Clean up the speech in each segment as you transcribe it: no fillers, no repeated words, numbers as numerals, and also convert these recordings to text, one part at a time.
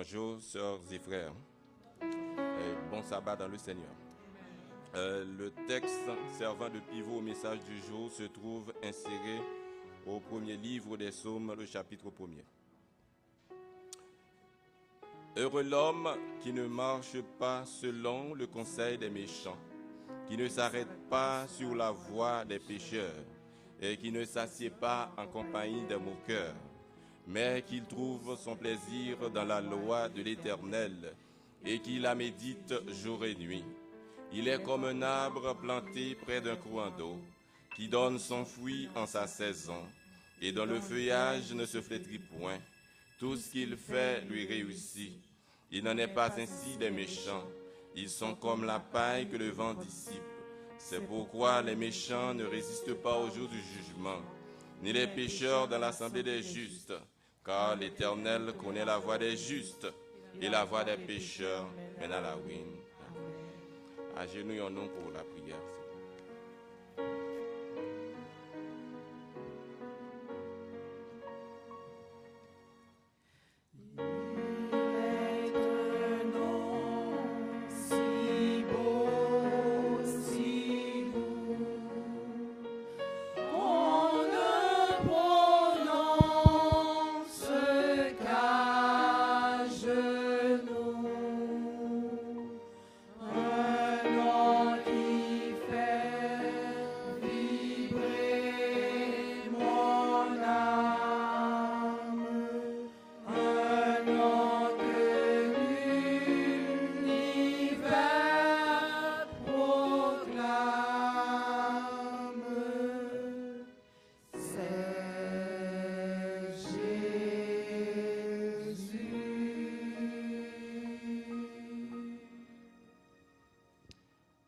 Bonjour, sœurs et frères. Bon sabbat dans le Seigneur. Le texte servant de pivot au message du jour se trouve inséré au premier livre des Psaumes, le chapitre 1er. Heureux l'homme qui ne marche pas selon le conseil des méchants, qui ne s'arrête pas sur la voie des pécheurs et qui ne s'assied pas en compagnie des moqueurs, mais qu'il trouve son plaisir dans la loi de l'Éternel et qu'il la médite jour et nuit. Il est comme un arbre planté près d'un courant d'eau, qui donne son fruit en sa saison, et dont le feuillage ne se flétrit point. Tout ce qu'il fait lui réussit. Il n'en est pas ainsi des méchants. Ils sont comme la paille que le vent dissipe. C'est pourquoi les méchants ne résistent pas au jour du jugement, ni les pécheurs dans l'assemblée des justes, car l'Éternel connaît la voie des justes, et la voie des pécheurs mène à la ruine. Agenouillons-nous pour la prière.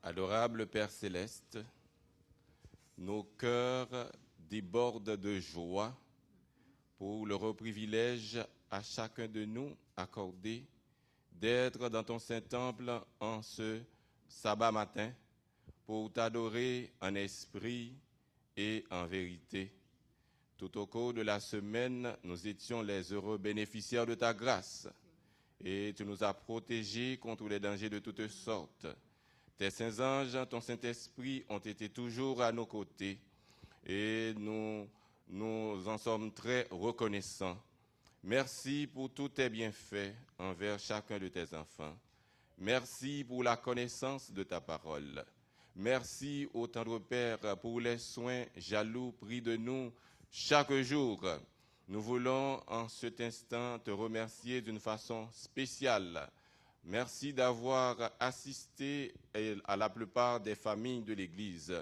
Adorable Père Céleste, nos cœurs débordent de joie pour le privilège à chacun de nous accordé d'être dans ton Saint-Temple en ce sabbat matin pour t'adorer en esprit et en vérité. Tout au cours de la semaine, nous étions les heureux bénéficiaires de ta grâce et tu nous as protégés contre les dangers de toutes sortes. Tes saints anges, ton Saint-Esprit ont été toujours à nos côtés et nous en sommes très reconnaissants. Merci pour tous tes bienfaits envers chacun de tes enfants. Merci pour la connaissance de ta parole. Merci au tendre Père pour les soins jaloux pris de nous chaque jour. Nous voulons en cet instant te remercier d'une façon spéciale. Merci d'avoir assisté à la plupart des familles de l'Église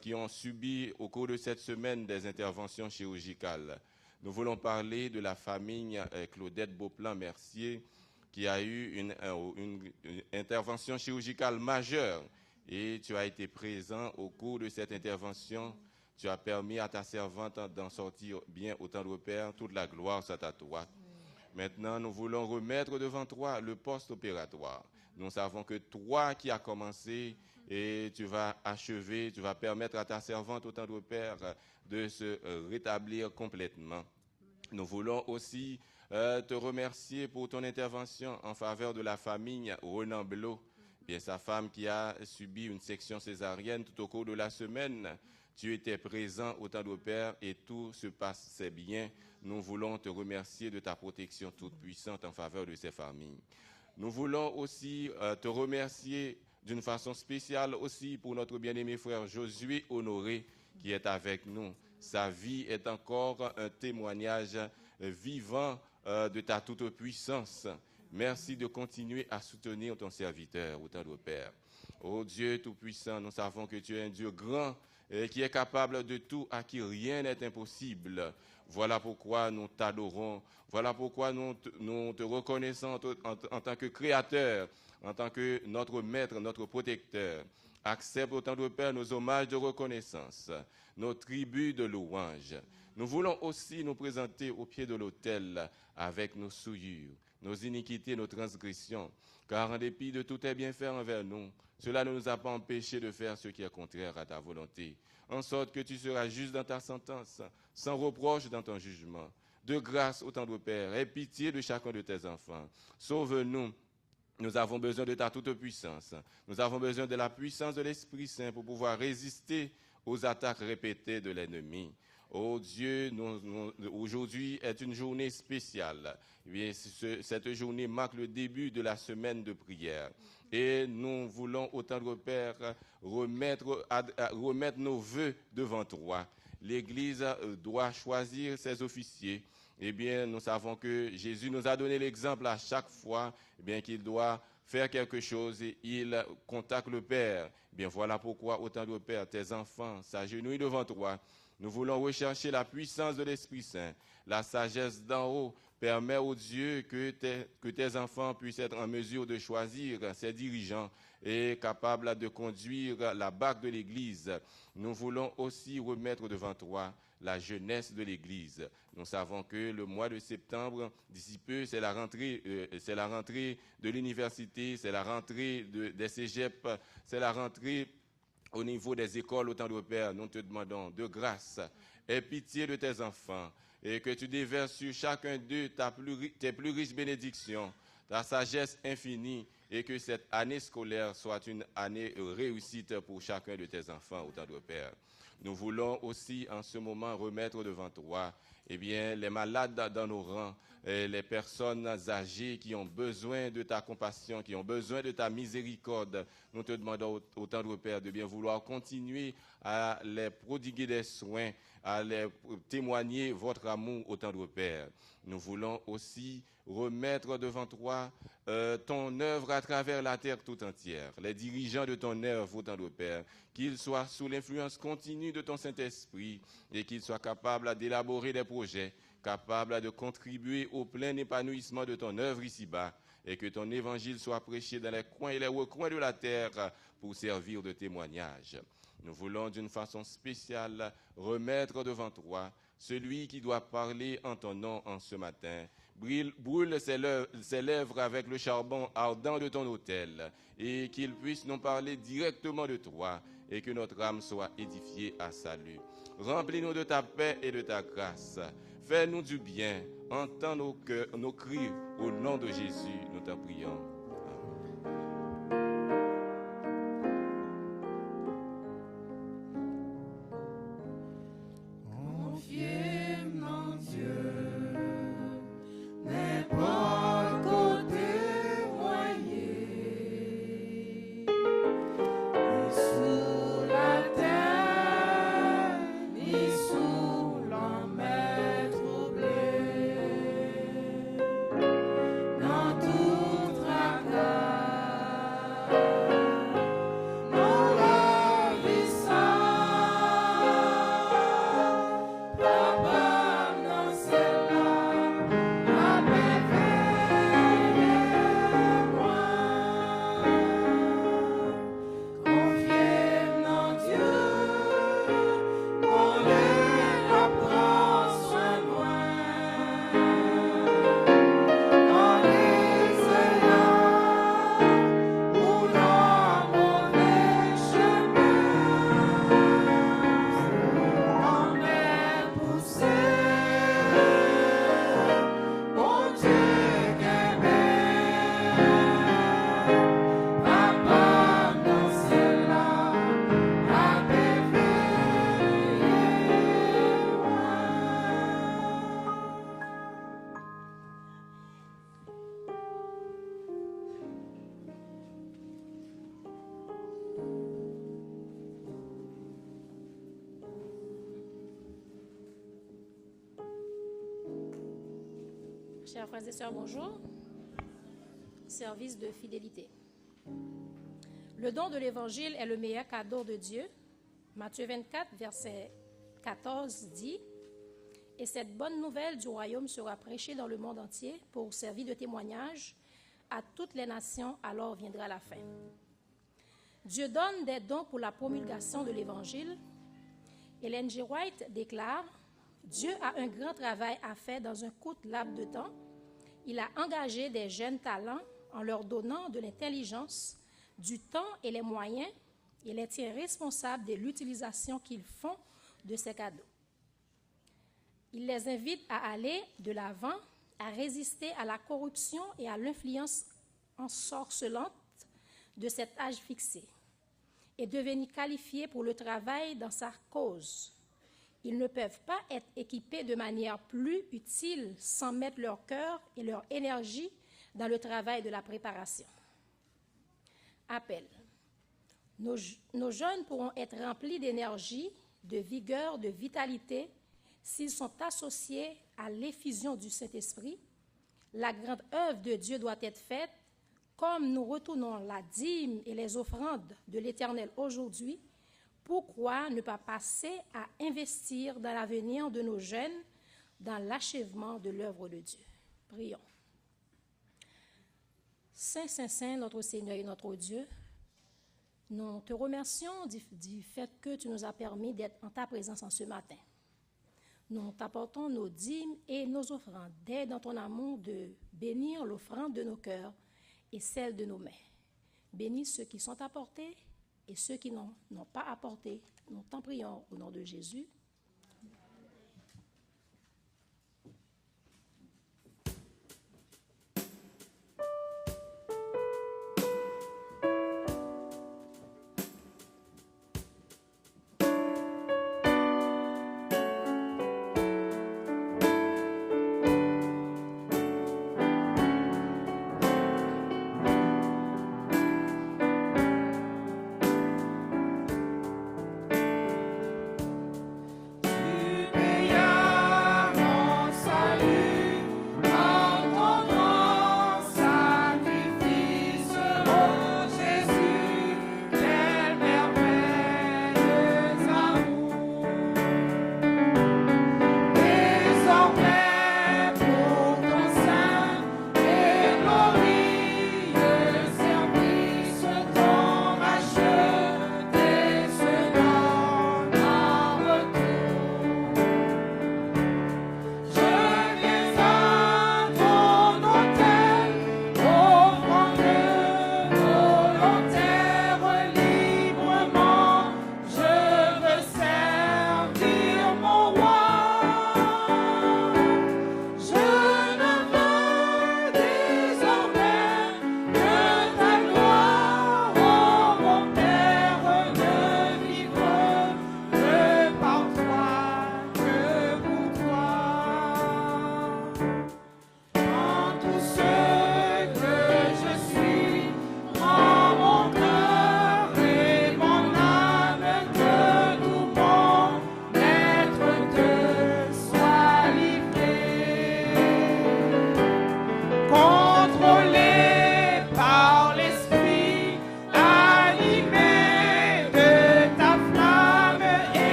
qui ont subi au cours de cette semaine des interventions chirurgicales. Nous voulons parler de la famille Claudette Beauplan-Mercier qui a eu une intervention chirurgicale majeure et tu as été présent au cours de cette intervention. Tu as permis à ta servante d'en sortir bien au temps de Père. Toute la gloire soit à toi. Maintenant, nous voulons remettre devant toi le post-opératoire. Nous savons que toi qui as commencé et tu vas achever, tu vas permettre à ta servante au temps de Père de se rétablir complètement. Nous voulons aussi te remercier pour ton intervention en faveur de la famille Renan Blot, bien sa femme qui a subi une section césarienne tout au cours de la semaine. Tu étais présent au temps de Père et tout se passait bien. Nous voulons te remercier de ta protection toute puissante en faveur de ces familles. Nous voulons aussi te remercier d'une façon spéciale aussi pour notre bien-aimé frère Josué Honoré qui est avec nous. Sa vie est encore un témoignage vivant de ta toute puissance. Merci de continuer à soutenir ton serviteur au temps de Père. Ô Dieu Tout-Puissant, nous savons que tu es un Dieu grand et qui est capable de tout, à qui rien n'est impossible. Voilà pourquoi nous t'adorons, voilà pourquoi nous te reconnaissons en tant que créateur, en tant que notre maître, notre protecteur. Accepte autant de Père nos hommages de reconnaissance, nos tributs de louange. Nous voulons aussi nous présenter au pied de l'autel avec nos souillures, nos iniquités, nos transgressions, car en dépit de tous tes bienfaits envers nous, cela ne nous a pas empêchés de faire ce qui est contraire à ta volonté, en sorte que tu seras juste dans ta sentence, sans reproche dans ton jugement. de grâce au tendre Père. Aie pitié de chacun de tes enfants. Sauve-nous. Nous avons besoin de ta toute-puissance. Nous avons besoin de la puissance de l'Esprit Saint pour pouvoir résister aux attaques répétées de l'ennemi. Oh Dieu, aujourd'hui est une journée spéciale. Eh bien, cette journée marque le début de la semaine de prière. Et nous voulons, au tendre Père, remettre nos vœux devant toi. L'Église doit choisir ses officiers. Eh bien, nous savons que Jésus nous a donné l'exemple à chaque fois qu'il doit faire quelque chose et il contacte le Père. Eh bien, voilà pourquoi, au tendre Père, tes enfants s'agenouillent devant toi. Nous voulons rechercher la puissance de l'Esprit Saint. La sagesse d'en haut permet au Dieu que tes enfants puissent être en mesure de choisir ses dirigeants et capables de conduire la barque de l'Église. Nous voulons aussi remettre devant toi la jeunesse de l'Église. Nous savons que le mois de septembre, d'ici peu, c'est la rentrée de l'université, c'est la rentrée des cégeps, c'est la rentrée au niveau des écoles, au tendre Père. Nous te demandons de grâce, aie pitié de tes enfants et que tu déverses sur chacun d'eux tes plus riches bénédictions, ta sagesse infinie et que cette année scolaire soit une année réussite pour chacun de tes enfants, au tendre Père. Nous voulons aussi en ce moment remettre devant toi les malades dans nos rangs, les personnes âgées qui ont besoin de ta compassion, qui ont besoin de ta miséricorde. Nous te demandons, au tendre Père, de bien vouloir continuer à les prodiguer des soins, à les témoigner votre amour, au tendre Père. Nous voulons aussi remettre devant toi ton œuvre à travers la terre tout entière, les dirigeants de ton œuvre, au tendre Père, qu'ils soient sous l'influence continue de ton Saint-Esprit et qu'ils soient capables d'élaborer des projets, capables de contribuer au plein épanouissement de ton œuvre ici-bas et que ton évangile soit prêché dans les coins et les recoins de la terre pour servir de témoignage. Nous voulons d'une façon spéciale remettre devant toi celui qui doit parler en ton nom en ce matin. Brûle ses lèvres avec le charbon ardent de ton autel et qu'il puisse nous parler directement de toi et que notre âme soit édifiée à salut. Remplis-nous de ta paix et de ta grâce. Fais-nous du bien. Entends nos cris au nom de Jésus. Nous t'en prions. Chers frères et sœurs, bonjour. Service de fidélité. Le don de l'Évangile est le meilleur cadeau de Dieu. Matthieu 24, verset 14 dit « Et cette bonne nouvelle du royaume sera prêchée dans le monde entier pour servir de témoignage à toutes les nations, alors viendra la fin. » Dieu donne des dons pour la promulgation de l'Évangile. Ellen G. White déclare « Dieu a un grand travail à faire dans un court laps de temps. Il a engagé des jeunes talents en leur donnant de l'intelligence, du temps et les moyens, et les tient responsables de l'utilisation qu'ils font de ces cadeaux. Il les invite à aller de l'avant, à résister à la corruption et à l'influence ensorcelante de cet âge fixé et devenir qualifiés pour le travail dans sa cause. Ils ne peuvent pas être équipés de manière plus utile sans mettre leur cœur et leur énergie dans le travail de la préparation. Appel. Nos jeunes pourront être remplis d'énergie, de vigueur, de vitalité s'ils sont associés à l'effusion du Saint-Esprit. La grande œuvre de Dieu doit être faite. Comme nous retournons la dîme et les offrandes de l'Éternel aujourd'hui, pourquoi ne pas passer à investir dans l'avenir de nos jeunes, dans l'achèvement de l'œuvre de Dieu? Prions. Saint, Saint, Saint, notre Seigneur et notre Dieu, nous te remercions du fait que tu nous as permis d'être en ta présence en ce matin. Nous t'apportons nos dîmes et nos offrandes. D'aide dans ton amour de bénir l'offrande de nos cœurs et celle de nos mains. Bénis ceux qui sont apportés et ceux qui n'ont pas apporté. Nous t'en prions au nom de Jésus.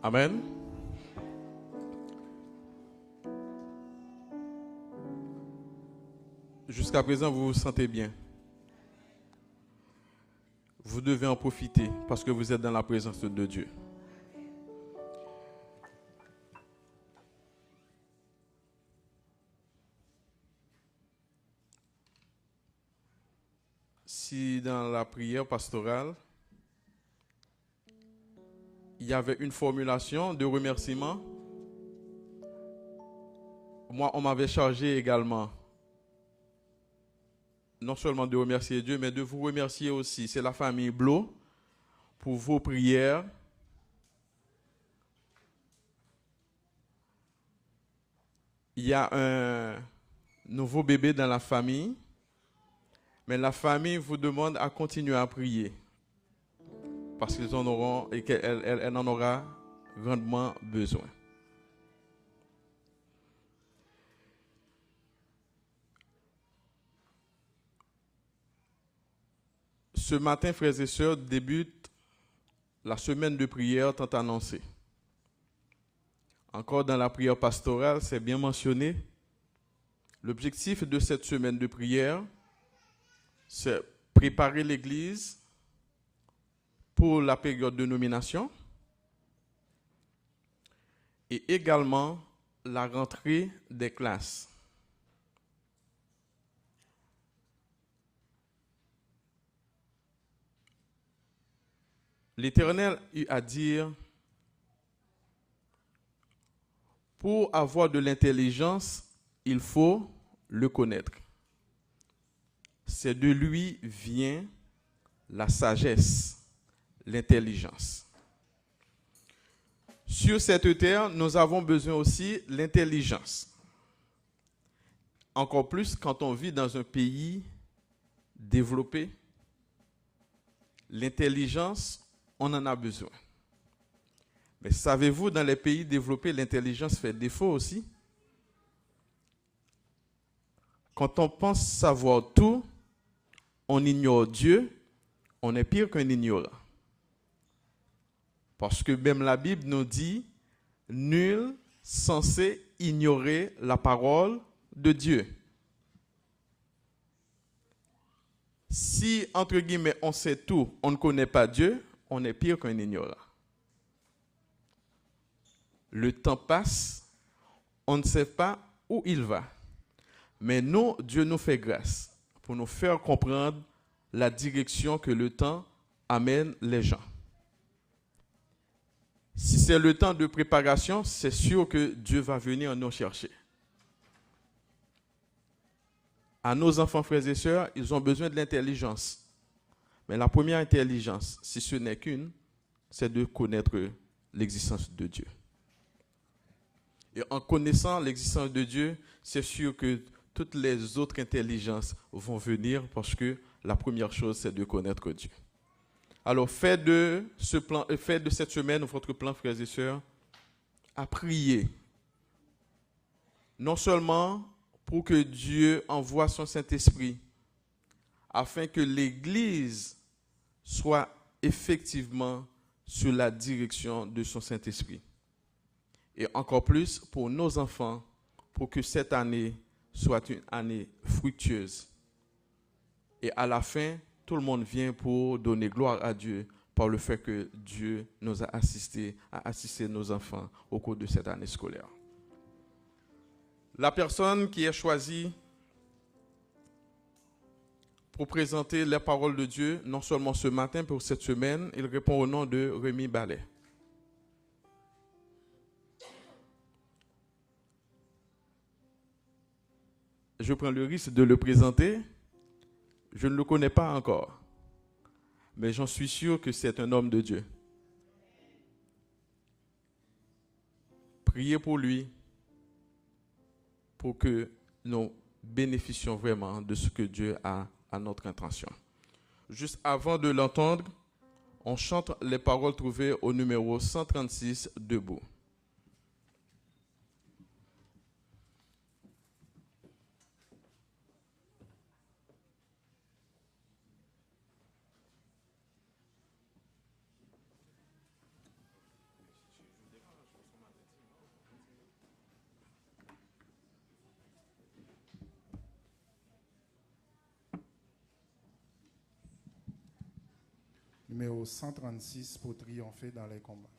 Amen. Jusqu'à présent, vous vous sentez bien. Vous devez en profiter parce que vous êtes dans la présence de Dieu. Si dans la prière pastorale, il y avait une formulation de remerciement, moi, on m'avait chargé également, non seulement de remercier Dieu, mais de vous remercier aussi. C'est la famille Blo pour vos prières. Il y a un nouveau bébé dans la famille, mais la famille vous demande à continuer à prier parce qu'ils en auront et qu'elle en aura grandement besoin. Ce matin, frères et sœurs, débute la semaine de prière tant annoncée. Encore dans la prière pastorale, c'est bien mentionné. L'objectif de cette semaine de prière, c'est préparer l'Église pour la période de nomination et également la rentrée des classes. L'Éternel eut à dire, pour avoir de l'intelligence, il faut le connaître. C'est de lui vient la sagesse, l'intelligence. Sur cette terre, nous avons besoin aussi de l'intelligence. Encore plus quand on vit dans un pays développé. L'intelligence, on en a besoin. Mais savez-vous, dans les pays développés, l'intelligence fait défaut aussi. Quand on pense savoir tout, on ignore Dieu, on est pire qu'un ignorant. Parce que même la Bible nous dit, nul censé ignorer la parole de Dieu. Si, entre guillemets, on sait tout, on ne connaît pas Dieu, on est pire qu'un ignorant. Le temps passe, on ne sait pas où il va. Mais nous, Dieu nous fait grâce pour nous faire comprendre la direction que le temps amène les gens. Si c'est le temps de préparation, c'est sûr que Dieu va venir nous chercher. À nos enfants, frères et sœurs, ils ont besoin de l'intelligence. Mais la première intelligence, si ce n'est qu'une, c'est de connaître l'existence de Dieu. Et en connaissant l'existence de Dieu, c'est sûr que toutes les autres intelligences vont venir parce que la première chose, c'est de connaître Dieu. Alors, faites de cette semaine votre plan, frères et sœurs, à prier. Non seulement pour que Dieu envoie son Saint-Esprit, afin que l'Église soit effectivement sous la direction de son Saint-Esprit. Et encore plus pour nos enfants, pour que cette année soit une année fructueuse. Et à la fin, tout le monde vient pour donner gloire à Dieu par le fait que Dieu nous a assisté nos enfants au cours de cette année scolaire. La personne qui est choisie pour présenter les paroles de Dieu, non seulement ce matin, pour cette semaine, il répond au nom de Rémi Ballet. Je prends le risque de le présenter. Je ne le connais pas encore, mais j'en suis sûr que c'est un homme de Dieu. Priez pour lui, pour que nous bénéficions vraiment de ce que Dieu a à notre intention. Juste avant de l'entendre, on chante les paroles trouvées au numéro 136 debout. numéro 136 pour triompher dans les combats.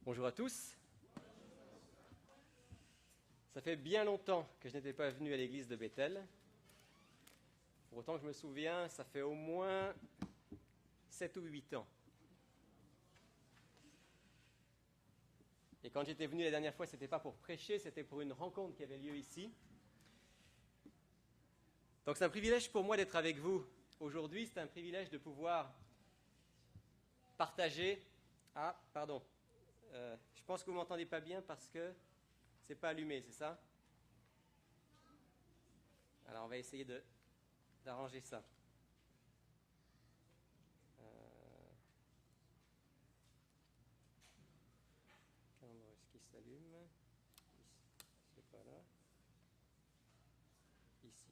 Bonjour à tous. Ça fait bien longtemps que je n'étais pas venu à l'église de Bethel. Pour autant que je me souviens, ça fait au moins 7 ou 8 ans. Et quand j'étais venu la dernière fois, ce n'était pas pour prêcher, c'était pour une rencontre qui avait lieu ici. Donc c'est un privilège pour moi d'être avec vous. Aujourd'hui, c'est un privilège de pouvoir partager... Ah, pardon. Je pense que vous ne m'entendez pas bien parce que ce n'est pas allumé, c'est ça? Alors, on va essayer d'arranger ça. Est-ce qu'il s'allume? C'est pas là. Ici.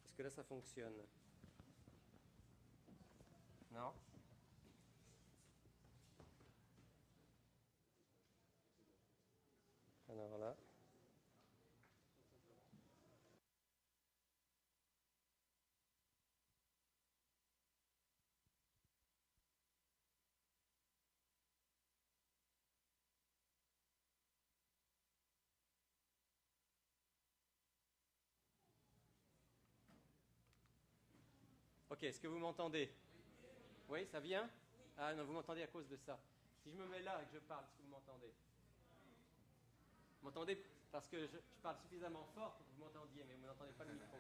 Est-ce que là, ça fonctionne? Non? Alors là. Ok, est-ce que vous m'entendez? Oui, ça vient? Ah non, vous m'entendez à cause de ça. Si je me mets là et que je parle, est-ce que vous m'entendez? Vous m'entendez parce que je parle suffisamment fort pour que vous m'entendiez, mais vous n'entendez pas le micro.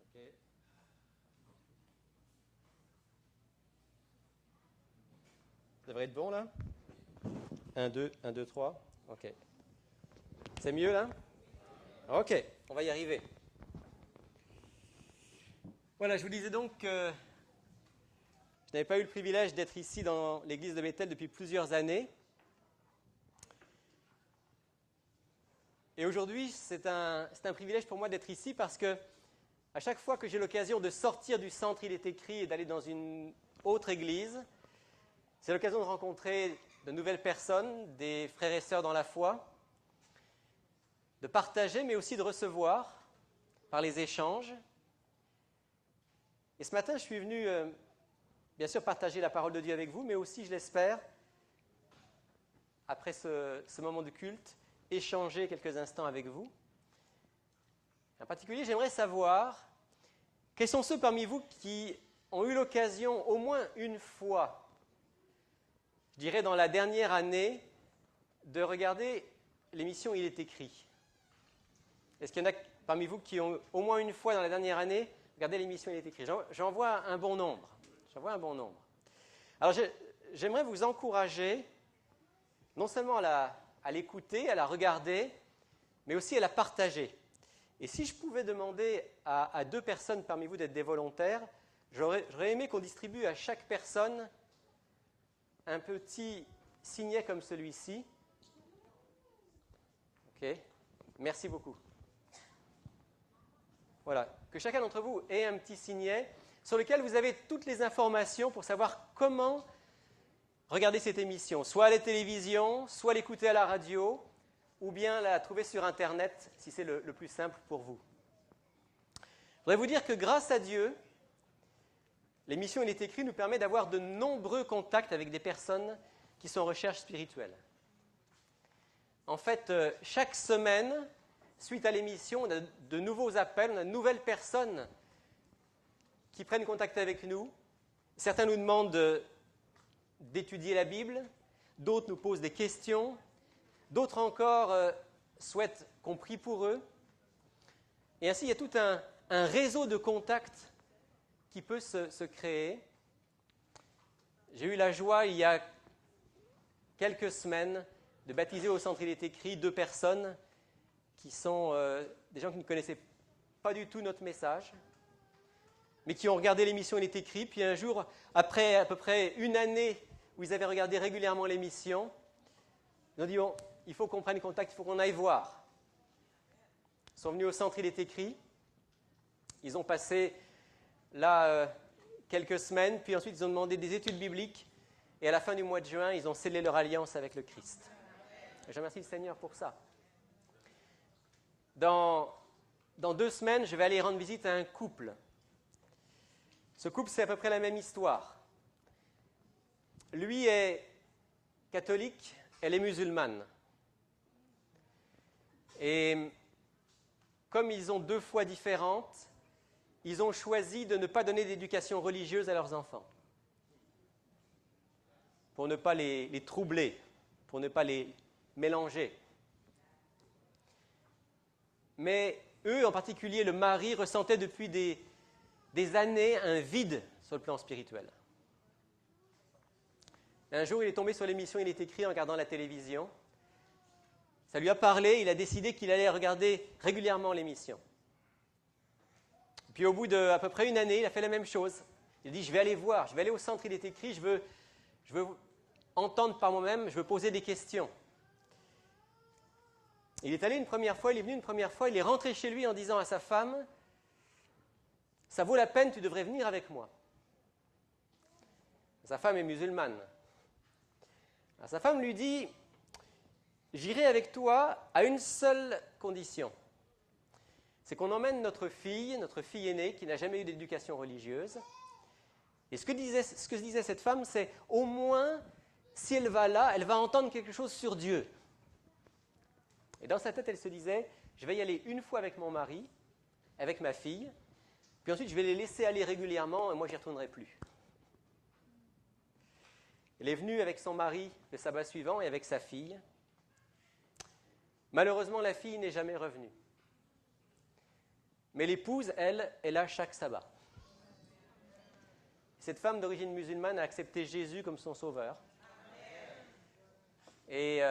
Ok. Ça devrait être bon là? 1, 2, 1, 2, 3. Ok. C'est mieux là? Ok, on va y arriver. Voilà, je vous disais donc que je n'avais pas eu le privilège d'être ici dans l'église de Bethel depuis plusieurs années. Et aujourd'hui, c'est un privilège pour moi d'être ici parce que à chaque fois que j'ai l'occasion de sortir du centre Il est écrit et d'aller dans une autre église, c'est l'occasion de rencontrer de nouvelles personnes, des frères et sœurs dans la foi, de partager, mais aussi de recevoir par les échanges. Et ce matin, je suis venu, bien sûr, partager la parole de Dieu avec vous, mais aussi, je l'espère, après ce moment de culte, échanger quelques instants avec vous. En particulier, j'aimerais savoir quels sont ceux parmi vous qui ont eu l'occasion, au moins une fois, je dirais dans la dernière année, de regarder l'émission Il est écrit. Est-ce qu'il y en a parmi vous qui ont au moins une fois dans la dernière année regardé l'émission Il est écrit? J'en vois un bon nombre. Alors j'aimerais vous encourager, non seulement à l'écouter, à la regarder, mais aussi à la partager. Et si je pouvais demander à 2 personnes parmi vous d'être des volontaires, j'aurais aimé qu'on distribue à chaque personne un petit signet comme celui-ci. OK, merci beaucoup. Voilà, que chacun d'entre vous ait un petit signet sur lequel vous avez toutes les informations pour savoir comment regarder cette émission, soit à la télévision, soit l'écouter à la radio, ou bien la trouver sur Internet, si c'est le plus simple pour vous. Je voudrais vous dire que grâce à Dieu, l'émission Il est écrit nous permet d'avoir de nombreux contacts avec des personnes qui sont en recherche spirituelle. En fait, chaque semaine, suite à l'émission, on a de nouveaux appels, on a de nouvelles personnes qui prennent contact avec nous. Certains nous demandent d'étudier la Bible, d'autres nous posent des questions, d'autres encore souhaitent qu'on prie pour eux. Et ainsi, il y a tout un réseau de contacts qui peut se créer. J'ai eu la joie, il y a quelques semaines, de baptiser au centre Il est écrit 2 personnes qui sont des gens qui ne connaissaient pas du tout notre message, mais qui ont regardé l'émission Il est écrit. Puis un jour, après à peu près une année où ils avaient regardé régulièrement l'émission, ils ont dit bon, il faut qu'on prenne contact, il faut qu'on aille voir. Ils sont venus au centre Il est écrit. Ils ont passé là quelques semaines, puis ensuite ils ont demandé des études bibliques. Et à la fin du mois de juin, ils ont scellé leur alliance avec le Christ. Et je remercie le Seigneur pour ça. Dans 2 semaines, je vais aller rendre visite à un couple. Ce couple, c'est à peu près la même histoire. Lui est catholique, elle est musulmane. Et comme ils ont 2 foi différentes, ils ont choisi de ne pas donner d'éducation religieuse à leurs enfants. Pour ne pas les troubler, pour ne pas les mélanger. Mais eux, en particulier le mari, ressentaient depuis des années un vide sur le plan spirituel. Un jour, il est tombé sur l'émission Il est écrit en regardant la télévision. Ça lui a parlé, il a décidé qu'il allait regarder régulièrement l'émission. Puis au bout d'à peu près une année, il a fait la même chose. Il a dit, je vais aller voir, je vais aller au centre Il est écrit, je veux entendre par moi-même, je veux poser des questions. Il est allé une première fois, il est venu une première fois, il est rentré chez lui en disant à sa femme, ça vaut la peine, tu devrais venir avec moi. Sa femme est musulmane. Alors, sa femme lui dit, j'irai avec toi à une seule condition. C'est qu'on emmène notre fille aînée, qui n'a jamais eu d'éducation religieuse. Et ce que disait cette femme, c'est au moins, si elle va là, elle va entendre quelque chose sur Dieu. Et dans sa tête, elle se disait, je vais y aller une fois avec mon mari, avec ma fille, puis ensuite je vais les laisser aller régulièrement et moi, je n'y retournerai plus. Elle est venue avec son mari le sabbat suivant et avec sa fille. Malheureusement, la fille n'est jamais revenue. Mais l'épouse, elle, est là chaque sabbat. Cette femme d'origine musulmane a accepté Jésus comme son sauveur. Et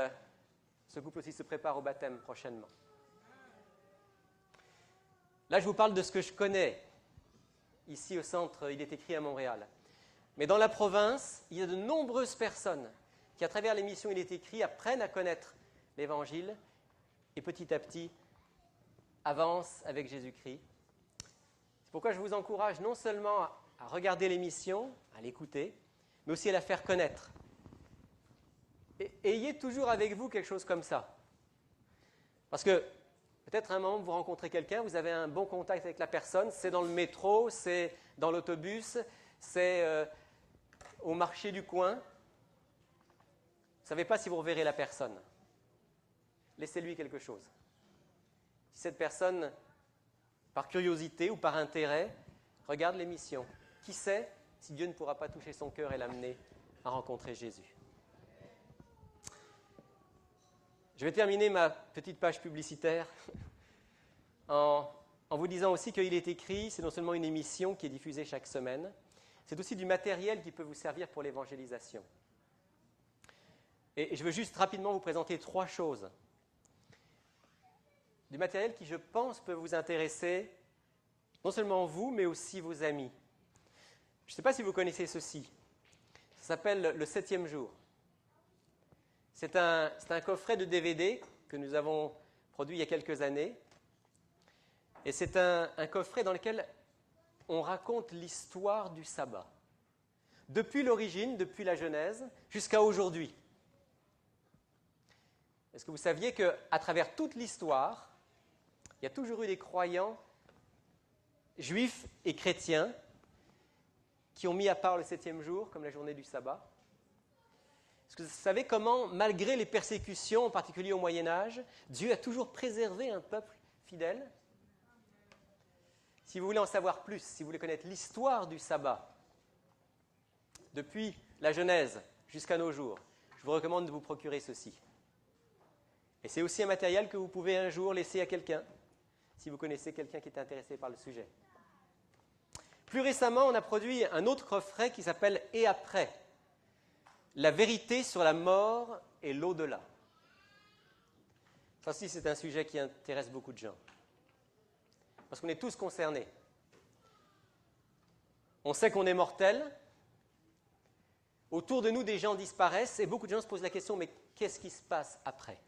ce couple aussi se prépare au baptême prochainement. Là, je vous parle de ce que je connais. ici au centre, il est écrit à Montréal. Mais dans la province, il y a de nombreuses personnes qui, à travers l'émission Il est écrit, apprennent à connaître l'Évangile et petit à petit avancent avec Jésus-Christ. C'est pourquoi je vous encourage non seulement à regarder l'émission, à l'écouter, mais aussi à la faire connaître. Et ayez toujours avec vous quelque chose comme ça. Parce que peut-être à un moment, vous rencontrez quelqu'un, vous avez un bon contact avec la personne, c'est dans le métro, c'est dans l'autobus, c'est au marché du coin. Vous ne savez pas si vous reverrez la personne. Laissez-lui quelque chose. Si cette personne, par curiosité ou par intérêt, regarde l'émission, qui sait si Dieu ne pourra pas toucher son cœur et l'amener à rencontrer Jésus. Je vais terminer ma petite page publicitaire en vous disant aussi qu'il est écrit, c'est non seulement une émission qui est diffusée chaque semaine, c'est aussi du matériel qui peut vous servir pour l'évangélisation. Et je veux juste rapidement vous présenter 3 choses. Du matériel qui, je pense, peut vous intéresser, non seulement vous, mais aussi vos amis. Je ne sais pas si vous connaissez ceci. Ça s'appelle le 7e jour. C'est un coffret de DVD que nous avons produit il y a quelques années. Et c'est un coffret dans lequel on raconte l'histoire du sabbat. Depuis l'origine, depuis la Genèse, jusqu'à aujourd'hui. Est-ce que vous saviez qu'à travers toute l'histoire, il y a toujours eu des croyants juifs et chrétiens qui ont mis à part le 7e jour comme la journée du sabbat? Est-ce que vous savez comment, malgré les persécutions, en particulier au Moyen-Âge, Dieu a toujours préservé un peuple fidèle? Si vous voulez en savoir plus, si vous voulez connaître l'histoire du sabbat, depuis la Genèse jusqu'à nos jours, je vous recommande de vous procurer ceci. Et c'est aussi un matériel que vous pouvez un jour laisser à quelqu'un, si vous connaissez quelqu'un qui est intéressé par le sujet. Plus récemment, on a produit un autre coffret qui s'appelle « Et après ». La vérité sur la mort et l'au-delà. Ça aussi, c'est un sujet qui intéresse beaucoup de gens. Parce qu'on est tous concernés. On sait qu'on est mortel. Autour de nous, des gens disparaissent et beaucoup de gens se posent la question, mais qu'est-ce qui se passe après?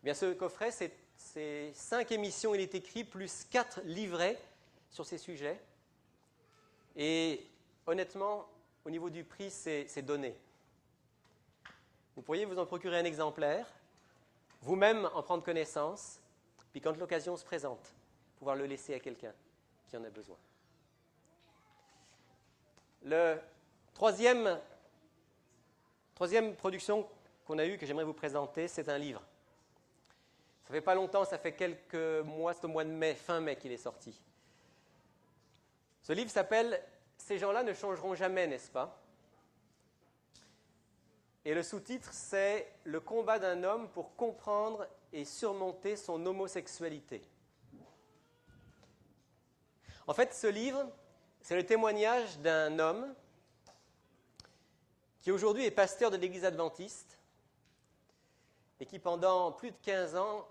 Eh bien, ce coffret, c'est 5 émissions, il est écrit, plus 4 livrets sur ces sujets. Et honnêtement, au niveau du prix, c'est donné. Vous pourriez vous en procurer un exemplaire, vous-même en prendre connaissance, puis quand l'occasion se présente, pouvoir le laisser à quelqu'un qui en a besoin. La troisième production qu'on a eue, que j'aimerais vous présenter, c'est un livre. Ça fait pas longtemps, ça fait quelques mois, c'est au mois de mai, fin mai qu'il est sorti. Ce livre s'appelle « Ces gens-là ne changeront jamais, n'est-ce pas ?» Et le sous-titre, c'est « Le combat d'un homme pour comprendre et surmonter son homosexualité ». En fait, ce livre, c'est le témoignage d'un homme qui aujourd'hui est pasteur de l'Église adventiste et qui pendant plus de 15 ans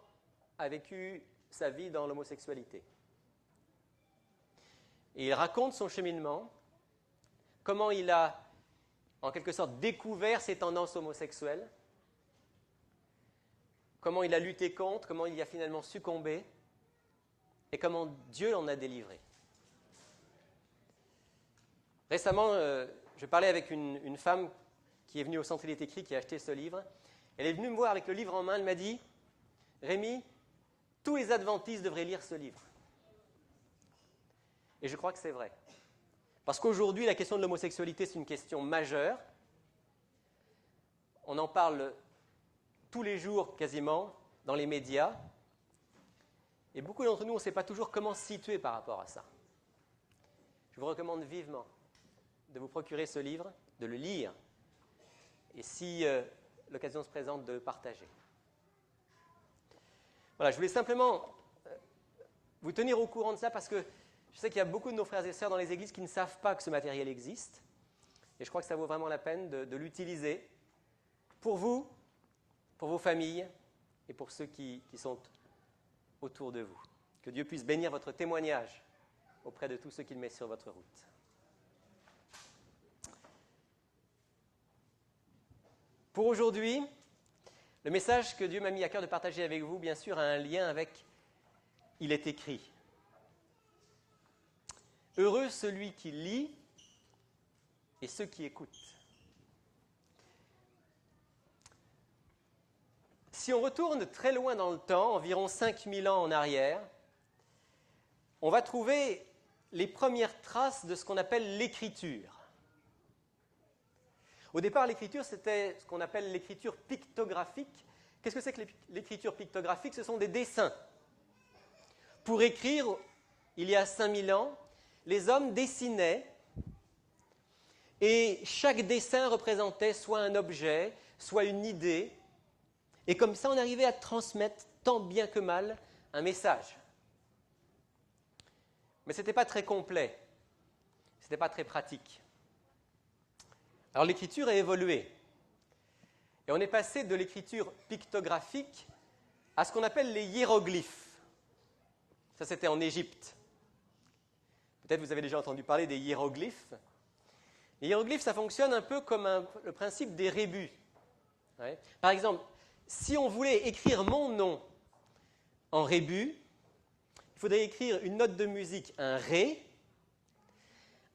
a vécu sa vie dans l'homosexualité. Et il raconte son cheminement, comment il a en quelque sorte découvert ses tendances homosexuelles, comment il a lutté contre, comment il y a finalement succombé et comment Dieu l'en a délivré. Récemment, je parlais avec une femme qui est venue au Centre Il est écrit, qui a acheté ce livre. Elle est venue me voir avec le livre en main, elle m'a dit « Rémi, tous les adventistes devraient lire ce livre. » Et je crois que c'est vrai. Parce qu'aujourd'hui, la question de l'homosexualité, c'est une question majeure. On en parle tous les jours quasiment dans les médias. Et beaucoup d'entre nous, on ne sait pas toujours comment se situer par rapport à ça. Je vous recommande vivement de vous procurer ce livre, de le lire, et si l'occasion se présente, de le partager. Voilà, je voulais simplement vous tenir au courant de ça parce que je sais qu'il y a beaucoup de nos frères et sœurs dans les églises qui ne savent pas que ce matériel existe. Et je crois que ça vaut vraiment la peine de l'utiliser pour vous, pour vos familles et pour ceux qui sont autour de vous. Que Dieu puisse bénir votre témoignage auprès de tous ceux qu'il met sur votre route. Pour aujourd'hui, le message que Dieu m'a mis à cœur de partager avec vous, bien sûr, a un lien avec « Il est écrit ». Heureux celui qui lit et ceux qui écoutent. Si on retourne très loin dans le temps, environ 5000 ans en arrière, on va trouver les premières traces de ce qu'on appelle l'écriture. Au départ, l'écriture, c'était ce qu'on appelle l'écriture pictographique. Qu'est-ce que c'est que l'écriture pictographique? Ce sont des dessins. Pour écrire, il y a 5000 ans, les hommes dessinaient et chaque dessin représentait soit un objet, soit une idée. Et comme ça, on arrivait à transmettre, tant bien que mal, un message. Mais ce n'était pas très complet, ce n'était pas très pratique. Alors l'écriture a évolué. Et on est passé de l'écriture pictographique à ce qu'on appelle les hiéroglyphes. Ça, c'était en Égypte. Peut-être vous avez déjà entendu parler des hiéroglyphes. Les hiéroglyphes, ça fonctionne un peu comme le principe des rébus. Ouais. Par exemple, si on voulait écrire mon nom en rébus, il faudrait écrire une note de musique, un ré.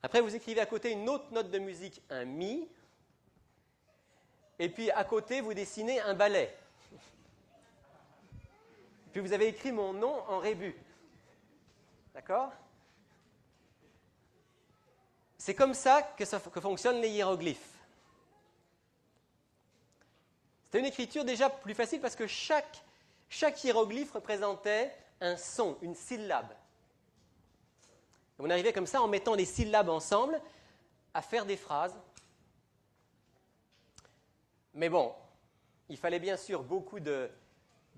Après, vous écrivez à côté une autre note de musique, un mi. Et puis, à côté, vous dessinez un ballet. Puis, vous avez écrit mon nom en rébus. D'accord ? C'est comme ça que fonctionnent les hiéroglyphes. C'était une écriture déjà plus facile parce que chaque hiéroglyphe représentait un son, une syllabe. On arrivait comme ça, en mettant les syllabes ensemble, à faire des phrases. Mais bon, il fallait bien sûr beaucoup de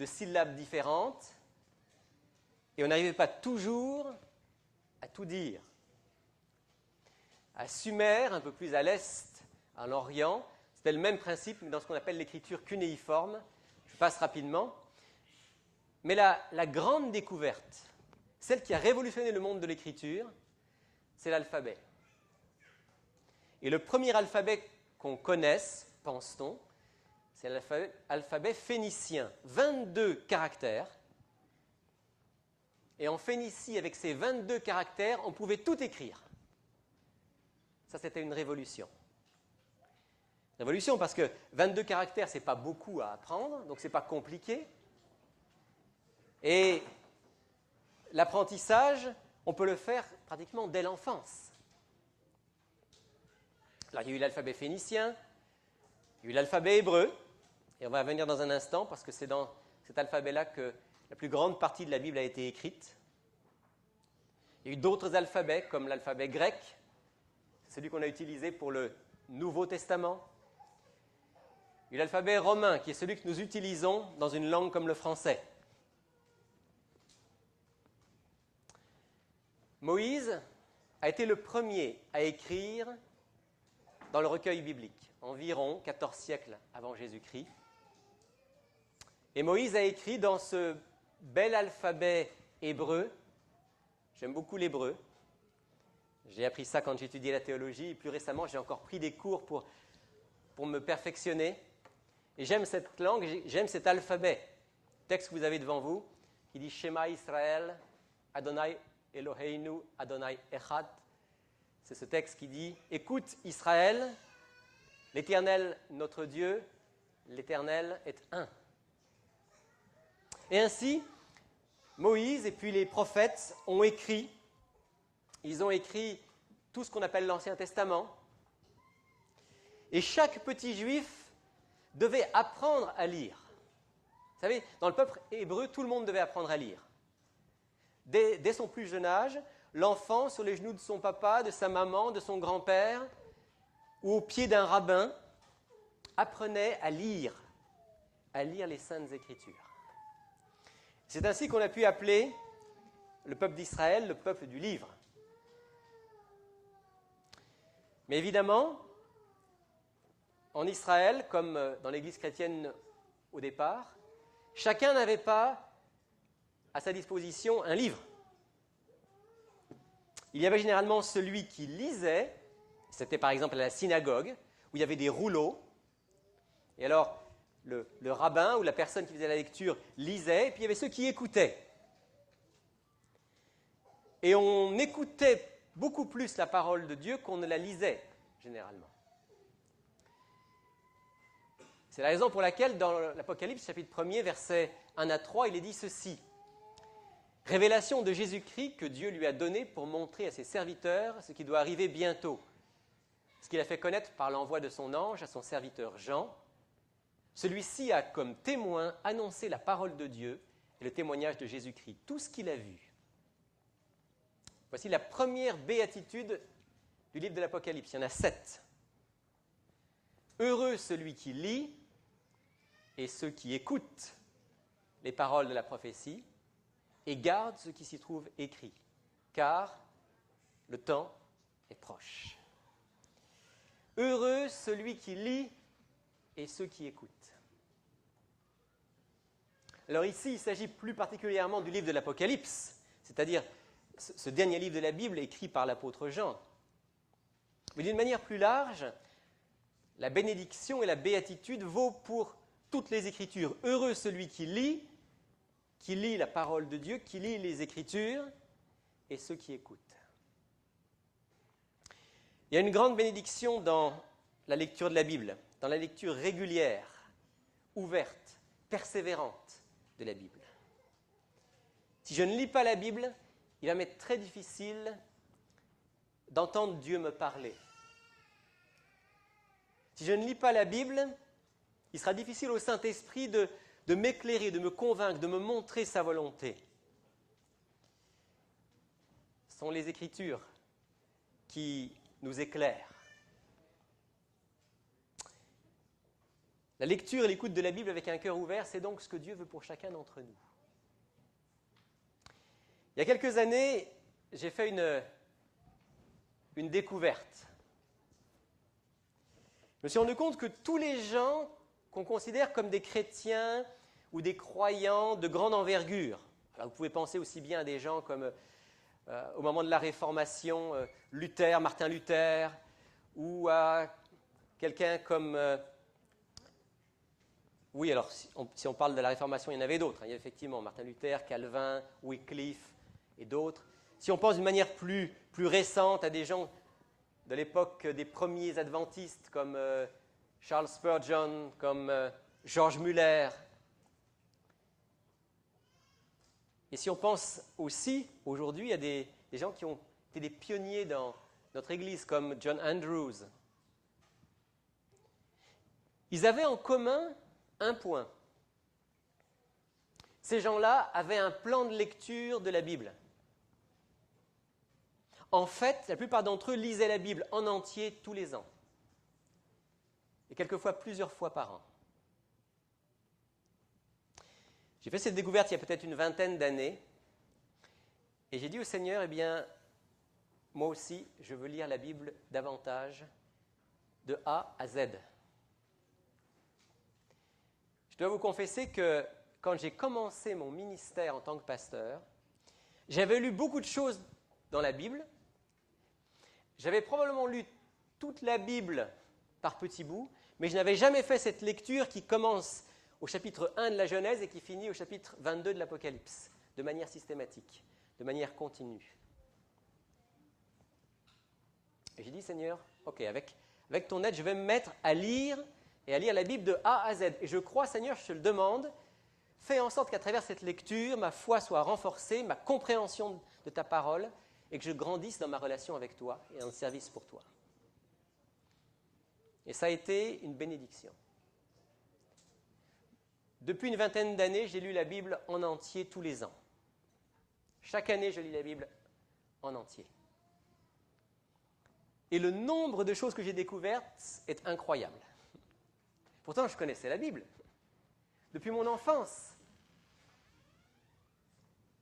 syllabes différentes, et on n'arrivait pas toujours à tout dire. À Sumer, un peu plus à l'est, à l'Orient, c'était le même principe, mais dans ce qu'on appelle l'écriture cunéiforme. Je passe rapidement. Mais la grande découverte, celle qui a révolutionné le monde de l'écriture, c'est l'alphabet. Et le premier alphabet qu'on connaisse, pense-t-on, c'est l'alphabet phénicien. 22 caractères. Et en Phénicie, avec ces 22 caractères, on pouvait tout écrire. Ça, c'était une révolution. Révolution parce que 22 caractères, ce n'est pas beaucoup à apprendre, donc ce n'est pas compliqué. Et l'apprentissage, on peut le faire pratiquement dès l'enfance. Alors, il y a eu l'alphabet phénicien, il y a eu l'alphabet hébreu, et on va revenir dans un instant parce que c'est dans cet alphabet-là que la plus grande partie de la Bible a été écrite. Il y a eu d'autres alphabets comme l'alphabet grec, c'est celui qu'on a utilisé pour le Nouveau Testament. Il y a eu l'alphabet romain qui est celui que nous utilisons dans une langue comme le français. Moïse a été le premier à écrire dans le recueil biblique, environ 14 siècles avant Jésus-Christ. Et Moïse a écrit dans ce bel alphabet hébreu. J'aime beaucoup l'hébreu. J'ai appris ça quand j'étudiais la théologie. Et plus récemment, j'ai encore pris des cours pour me perfectionner. Et j'aime cette langue, j'aime cet alphabet. Le texte que vous avez devant vous, qui dit « Shema Israël, Adonai Eloheinu, Adonai Echad ». C'est ce texte qui dit « Écoute Israël, l'Éternel notre Dieu, l'Éternel est un ». Et ainsi, Moïse et puis les prophètes ont écrit, ils ont écrit tout ce qu'on appelle l'Ancien Testament. Et chaque petit juif devait apprendre à lire. Vous savez, dans le peuple hébreu, tout le monde devait apprendre à lire. Dès son plus jeune âge, l'enfant, sur les genoux de son papa, de sa maman, de son grand-père, ou au pied d'un rabbin, apprenait à lire les Saintes Écritures. C'est ainsi qu'on a pu appeler le peuple d'Israël le peuple du livre. Mais évidemment, en Israël, comme dans l'Église chrétienne au départ, chacun n'avait pas à sa disposition un livre. Il y avait généralement celui qui lisait, c'était par exemple à la synagogue, où il y avait des rouleaux. Et alors, le rabbin ou la personne qui faisait la lecture lisait, et puis il y avait ceux qui écoutaient. Et on écoutait beaucoup plus la parole de Dieu qu'on ne la lisait, généralement. C'est la raison pour laquelle, dans l'Apocalypse, chapitre 1er, versets 1 à 3, il est dit ceci. Révélation de Jésus-Christ que Dieu lui a donnée pour montrer à ses serviteurs ce qui doit arriver bientôt. Ce qu'il a fait connaître par l'envoi de son ange à son serviteur Jean. Celui-ci a comme témoin annoncé la parole de Dieu et le témoignage de Jésus-Christ, tout ce qu'il a vu. Voici la première béatitude du livre de l'Apocalypse. Il y en a 7. Heureux celui qui lit et ceux qui écoutent les paroles de la prophétie et gardent ce qui s'y trouve écrit, car le temps est proche. Heureux celui qui lit et ceux qui écoutent. Alors ici, il s'agit plus particulièrement du livre de l'Apocalypse, c'est-à-dire ce dernier livre de la Bible écrit par l'apôtre Jean. Mais d'une manière plus large, la bénédiction et la béatitude vaut pour toutes les Écritures. Heureux celui qui lit la parole de Dieu, qui lit les Écritures, et ceux qui écoutent. Il y a une grande bénédiction dans la lecture de la Bible, dans la lecture régulière, ouverte, persévérante de la Bible. Si je ne lis pas la Bible, il va m'être très difficile d'entendre Dieu me parler. Si je ne lis pas la Bible, il sera difficile au Saint-Esprit de m'éclairer, de me convaincre, de me montrer sa volonté. Ce sont les Écritures qui nous éclairent. La lecture et l'écoute de la Bible avec un cœur ouvert, c'est donc ce que Dieu veut pour chacun d'entre nous. Il y a quelques années, j'ai fait une découverte. Je me suis rendu compte que tous les gens qu'on considère comme des chrétiens ou des croyants de grande envergure, alors vous pouvez penser aussi bien à des gens comme au moment de la Réformation, Luther, Martin Luther, ou à quelqu'un comme... oui, alors si on parle de la Réformation, il y en avait d'autres. Il y a effectivement Martin Luther, Calvin, Wycliffe et d'autres. Si on pense d'une manière plus récente à des gens de l'époque des premiers adventistes comme Charles Spurgeon, comme George Muller. Et si on pense aussi aujourd'hui à des gens qui ont été des pionniers dans notre Église comme John Andrews, ils avaient en commun un point. Ces gens-là avaient un plan de lecture de la Bible. En fait, la plupart d'entre eux lisaient la Bible en entier tous les ans. Et quelquefois plusieurs fois par an. J'ai fait cette découverte il y a peut-être une vingtaine d'années. Et j'ai dit au Seigneur, eh bien, moi aussi, je veux lire la Bible davantage, de A à Z. Je dois vous confesser que quand j'ai commencé mon ministère en tant que pasteur, j'avais lu beaucoup de choses dans la Bible. J'avais probablement lu toute la Bible par petits bouts, mais je n'avais jamais fait cette lecture qui commence au chapitre 1 de la Genèse et qui finit au chapitre 22 de l'Apocalypse, de manière systématique, de manière continue. Et j'ai dit, Seigneur, ok, avec ton aide, je vais me mettre à lire et à lire la Bible de A à Z. Et je crois, Seigneur, je te le demande, fais en sorte qu'à travers cette lecture, ma foi soit renforcée, ma compréhension de ta parole, et que je grandisse dans ma relation avec toi et dans le service pour toi. Et ça a été une bénédiction. Depuis une vingtaine d'années, j'ai lu la Bible en entier tous les ans. Chaque année, je lis la Bible en entier. Et le nombre de choses que j'ai découvertes est incroyable. Pourtant, je connaissais la Bible depuis mon enfance.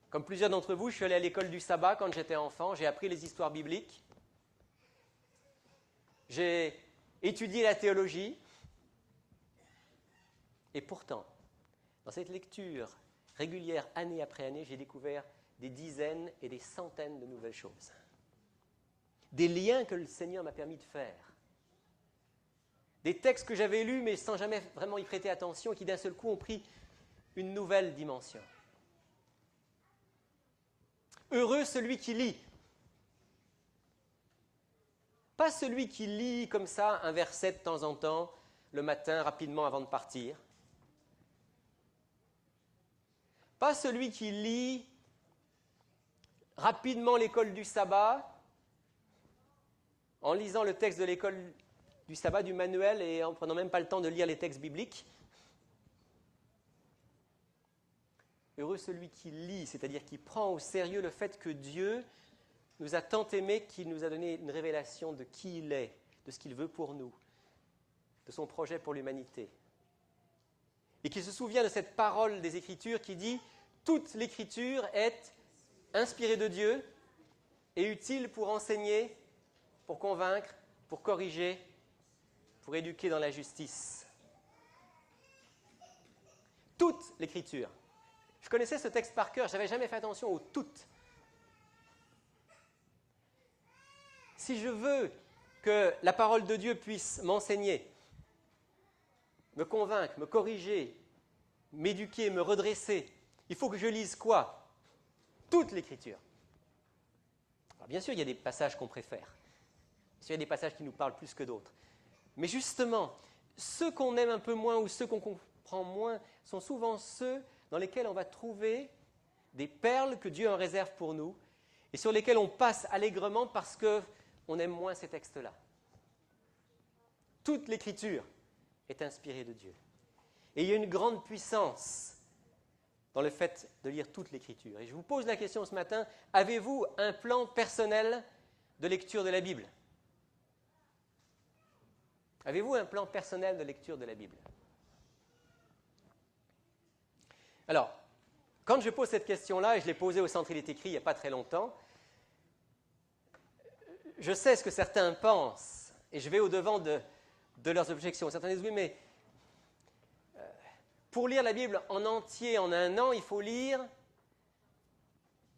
Comme plusieurs d'entre vous, je suis allé à l'école du sabbat quand j'étais enfant. J'ai appris les histoires bibliques. J'ai étudié la théologie. Et pourtant, dans cette lecture régulière, année après année, j'ai découvert des dizaines et des centaines de nouvelles choses. des liens que le Seigneur m'a permis de faire, des textes que j'avais lus mais sans jamais vraiment y prêter attention et qui d'un seul coup ont pris une nouvelle dimension. Heureux celui qui lit. Pas celui qui lit comme ça un verset de temps en temps, le matin, rapidement avant de partir. Pas celui qui lit rapidement l'école du sabbat, en lisant le texte de l'école du sabbat, du manuel, et en prenant même pas le temps de lire les textes bibliques. Heureux celui qui lit, c'est-à-dire qui prend au sérieux le fait que Dieu nous a tant aimés qu'il nous a donné une révélation de qui il est, de ce qu'il veut pour nous, de son projet pour l'humanité. Et qui se souvient de cette parole des Écritures qui dit « Toute l'Écriture est inspirée de Dieu et utile pour enseigner, pour convaincre, pour corriger, pour éduquer dans la justice. » Toute l'Écriture. Je connaissais ce texte par cœur, je n'avais jamais fait attention au « toutes ». Si je veux que la parole de Dieu puisse m'enseigner, me convaincre, me corriger, m'éduquer, me redresser, il faut que je lise quoi? Toute l'Écriture. Alors bien sûr, il y a des passages qu'on préfère. Bien sûr, il y a des passages qui nous parlent plus que d'autres. Mais justement, ceux qu'on aime un peu moins ou ceux qu'on comprend moins sont souvent ceux dans lesquels on va trouver des perles que Dieu en réserve pour nous et sur lesquels on passe allègrement parce qu'on aime moins ces textes-là. Toute l'Écriture est inspirée de Dieu. Et il y a une grande puissance dans le fait de lire toute l'Écriture. Et je vous pose la question ce matin, avez-vous un plan personnel de lecture de la Bible? Avez-vous un plan personnel de lecture de la Bible? Alors, quand je pose cette question-là, et je l'ai posée au Centre Il est écrit il n'y a pas très longtemps, je sais ce que certains pensent, et je vais au-devant de leurs objections. Certains disent, oui, mais pour lire la Bible en entier en un an, il faut lire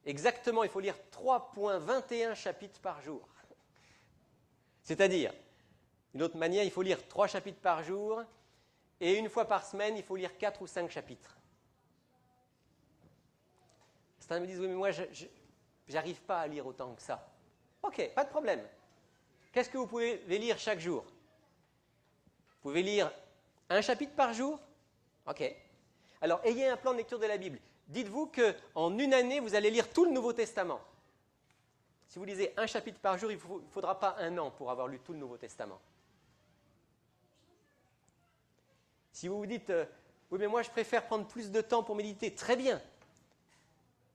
3,21 chapitres par jour. C'est-à-dire, d'une autre manière, il faut lire 3 chapitres par jour, et une fois par semaine, il faut lire 4 ou 5 chapitres. Certains me disent, oui, mais moi, je n'arrive pas à lire autant que ça. Ok, pas de problème. Qu'est-ce que vous pouvez lire chaque jour? Vous pouvez lire 1 chapitre par jour? Ok. Alors, ayez un plan de lecture de la Bible. Dites-vous qu'en une année, vous allez lire tout le Nouveau Testament. Si vous lisez 1 chapitre par jour, il ne faudra pas 1 an pour avoir lu tout le Nouveau Testament. Si vous vous dites, oui, mais moi, je préfère prendre plus de temps pour méditer, très bien.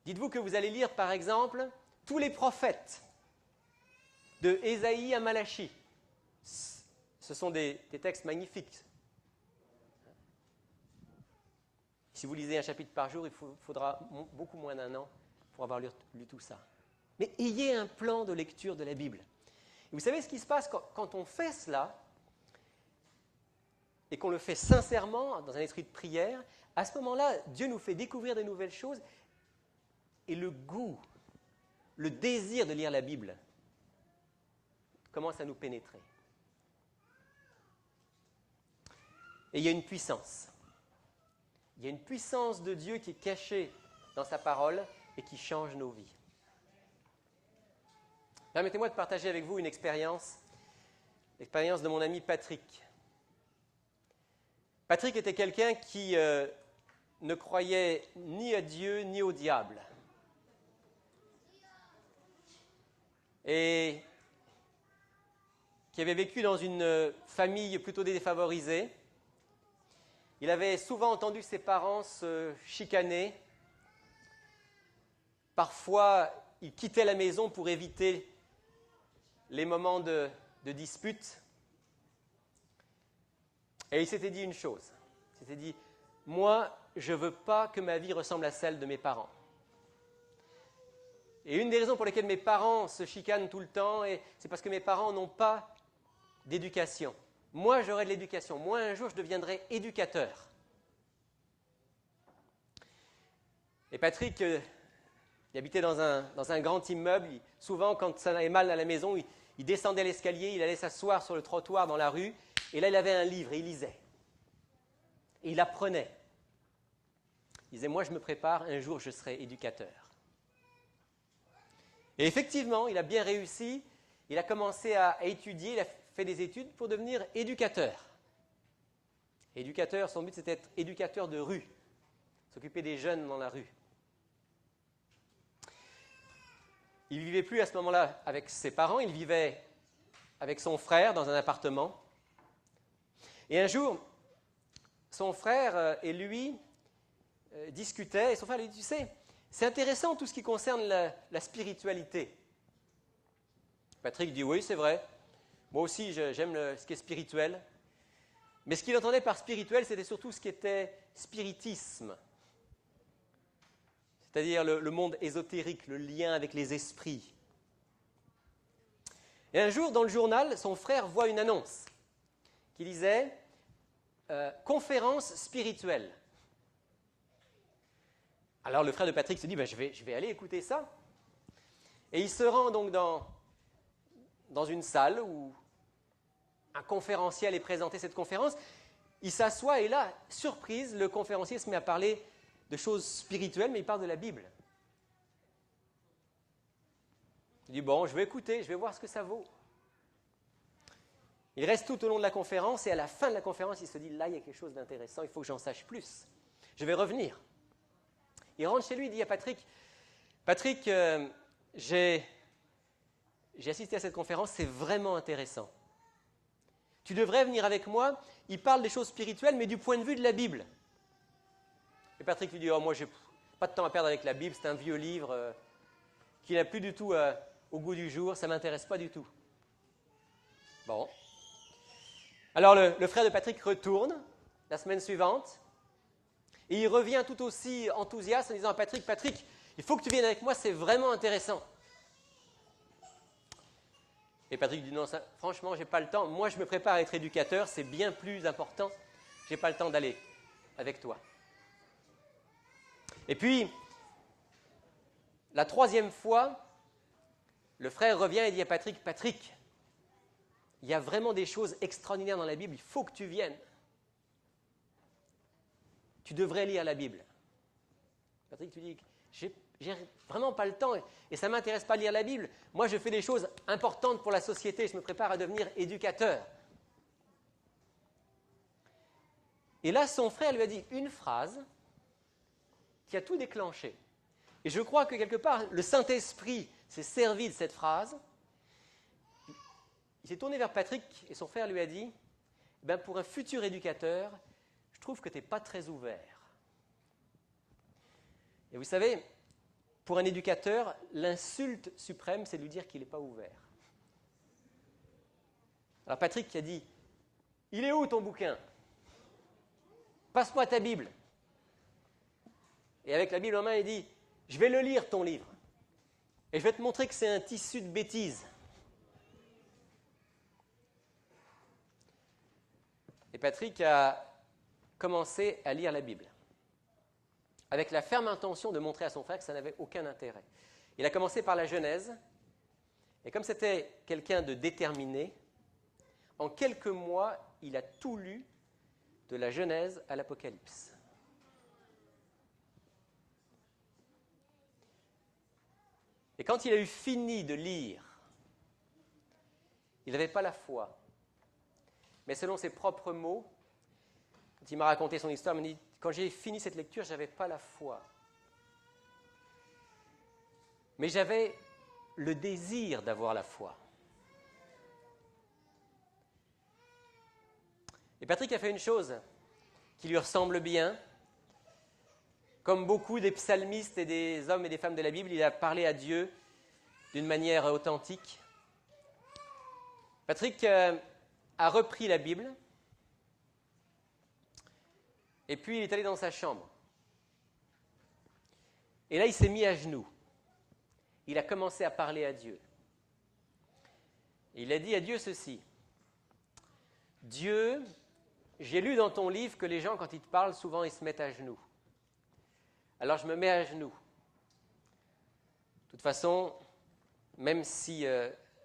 Dites-vous que vous allez lire, par exemple, tous les prophètes, de Ésaïe à Malachie. Ce sont des textes magnifiques. Si vous lisez 1 chapitre par jour, il faudra beaucoup moins d'1 an pour avoir lu tout ça. Mais ayez un plan de lecture de la Bible. Et vous savez ce qui se passe quand on fait cela, et qu'on le fait sincèrement, dans un esprit de prière, à ce moment-là, Dieu nous fait découvrir de nouvelles choses, et le goût, le désir de lire la Bible commence à nous pénétrer. Et il y a une puissance. Il y a une puissance de Dieu qui est cachée dans sa parole et qui change nos vies. Permettez-moi de partager avec vous une expérience, l'expérience de mon ami Patrick. Patrick était quelqu'un qui ne croyait ni à Dieu ni au diable. Et qui avait vécu dans une famille plutôt défavorisée. Il avait souvent entendu ses parents se chicaner. Parfois, il quittait la maison pour éviter les moments de dispute. Et il s'était dit une chose. Il s'était dit, moi, je ne veux pas que ma vie ressemble à celle de mes parents. Et une des raisons pour lesquelles mes parents se chicanent tout le temps, c'est parce que mes parents n'ont pas d'éducation. Moi, j'aurai de l'éducation. Moi, un jour, je deviendrai éducateur. Et Patrick, il habitait dans un grand immeuble. Souvent, quand ça allait mal à la maison, Il descendait l'escalier, il allait s'asseoir sur le trottoir dans la rue, et là il avait un livre et il lisait. Et il apprenait. Il disait, moi je me prépare, un jour je serai éducateur. Et effectivement, il a bien réussi, il a commencé à étudier, il a fait des études pour devenir éducateur. Éducateur, son but c'était d'être éducateur de rue, s'occuper des jeunes dans la rue. Il ne vivait plus à ce moment-là avec ses parents, il vivait avec son frère dans un appartement. Et un jour, son frère et lui discutaient, et son frère lui dit, tu sais, c'est intéressant tout ce qui concerne la spiritualité. Patrick dit, oui, c'est vrai, moi aussi j'aime ce qui est spirituel. Mais ce qu'il entendait par spirituel, c'était surtout ce qui était spiritisme. C'est-à-dire le monde ésotérique, le lien avec les esprits. Et un jour, dans le journal, son frère voit une annonce qui disait « Conférence spirituelle ». Alors le frère de Patrick se dit je vais aller écouter ça. Et il se rend donc dans une salle où un conférencier allait présenter cette conférence. Il s'assoit et là, surprise, le conférencier se met à parler de choses spirituelles, mais il parle de la Bible. Il dit, bon, je vais écouter, je vais voir ce que ça vaut. Il reste tout au long de la conférence, et à la fin de la conférence, il se dit, là, il y a quelque chose d'intéressant, il faut que j'en sache plus. Je vais revenir. Il rentre chez lui, il dit à Patrick, j'ai assisté à cette conférence, c'est vraiment intéressant. Tu devrais venir avec moi, il parle des choses spirituelles, mais du point de vue de la Bible. Et Patrick lui dit, moi, j'ai pas de temps à perdre avec la Bible, c'est un vieux livre qui n'a plus du tout au goût du jour, ça ne m'intéresse pas du tout. Bon. Alors, le frère de Patrick retourne la semaine suivante, et il revient tout aussi enthousiaste en disant à Patrick, il faut que tu viennes avec moi, c'est vraiment intéressant. Et Patrick dit, non, franchement, je n'ai pas le temps, moi je me prépare à être éducateur, c'est bien plus important, je n'ai pas le temps d'aller avec toi. Et puis, la troisième fois, le frère revient et dit à Patrick, il y a vraiment des choses extraordinaires dans la Bible, il faut que tu viennes. Tu devrais lire la Bible. Patrick, tu dis, j'ai vraiment pas le temps et ça ne m'intéresse pas de lire la Bible. Moi, je fais des choses importantes pour la société, je me prépare à devenir éducateur. Et là, son frère lui a dit une phrase qui a tout déclenché. Et je crois que quelque part, le Saint-Esprit s'est servi de cette phrase. Il s'est tourné vers Patrick et son frère lui a dit, pour un futur éducateur, je trouve que tu n'es pas très ouvert. Et vous savez, pour un éducateur, l'insulte suprême, c'est de lui dire qu'il n'est pas ouvert. Alors Patrick a dit, il est où ton bouquin ? Passe-moi ta Bible. Et avec la Bible en main, il dit, je vais le lire ton livre. Et je vais te montrer que c'est un tissu de bêtises. Et Patrick a commencé à lire la Bible, avec la ferme intention de montrer à son frère que ça n'avait aucun intérêt. Il a commencé par la Genèse, et comme c'était quelqu'un de déterminé, en quelques mois, il a tout lu de la Genèse à l'Apocalypse. Et quand il a eu fini de lire, il n'avait pas la foi. Mais selon ses propres mots, quand il m'a raconté son histoire, il m'a dit, quand j'ai fini cette lecture, je n'avais pas la foi. Mais j'avais le désir d'avoir la foi. Et Patrick a fait une chose qui lui ressemble bien. Comme beaucoup des psalmistes et des hommes et des femmes de la Bible, il a parlé à Dieu d'une manière authentique. Patrick a repris la Bible et puis il est allé dans sa chambre. Et là, il s'est mis à genoux. Il a commencé à parler à Dieu. Et il a dit à Dieu ceci. Dieu, j'ai lu dans ton livre que les gens, quand ils te parlent, souvent ils se mettent à genoux. Alors je me mets à genoux. De toute façon, même si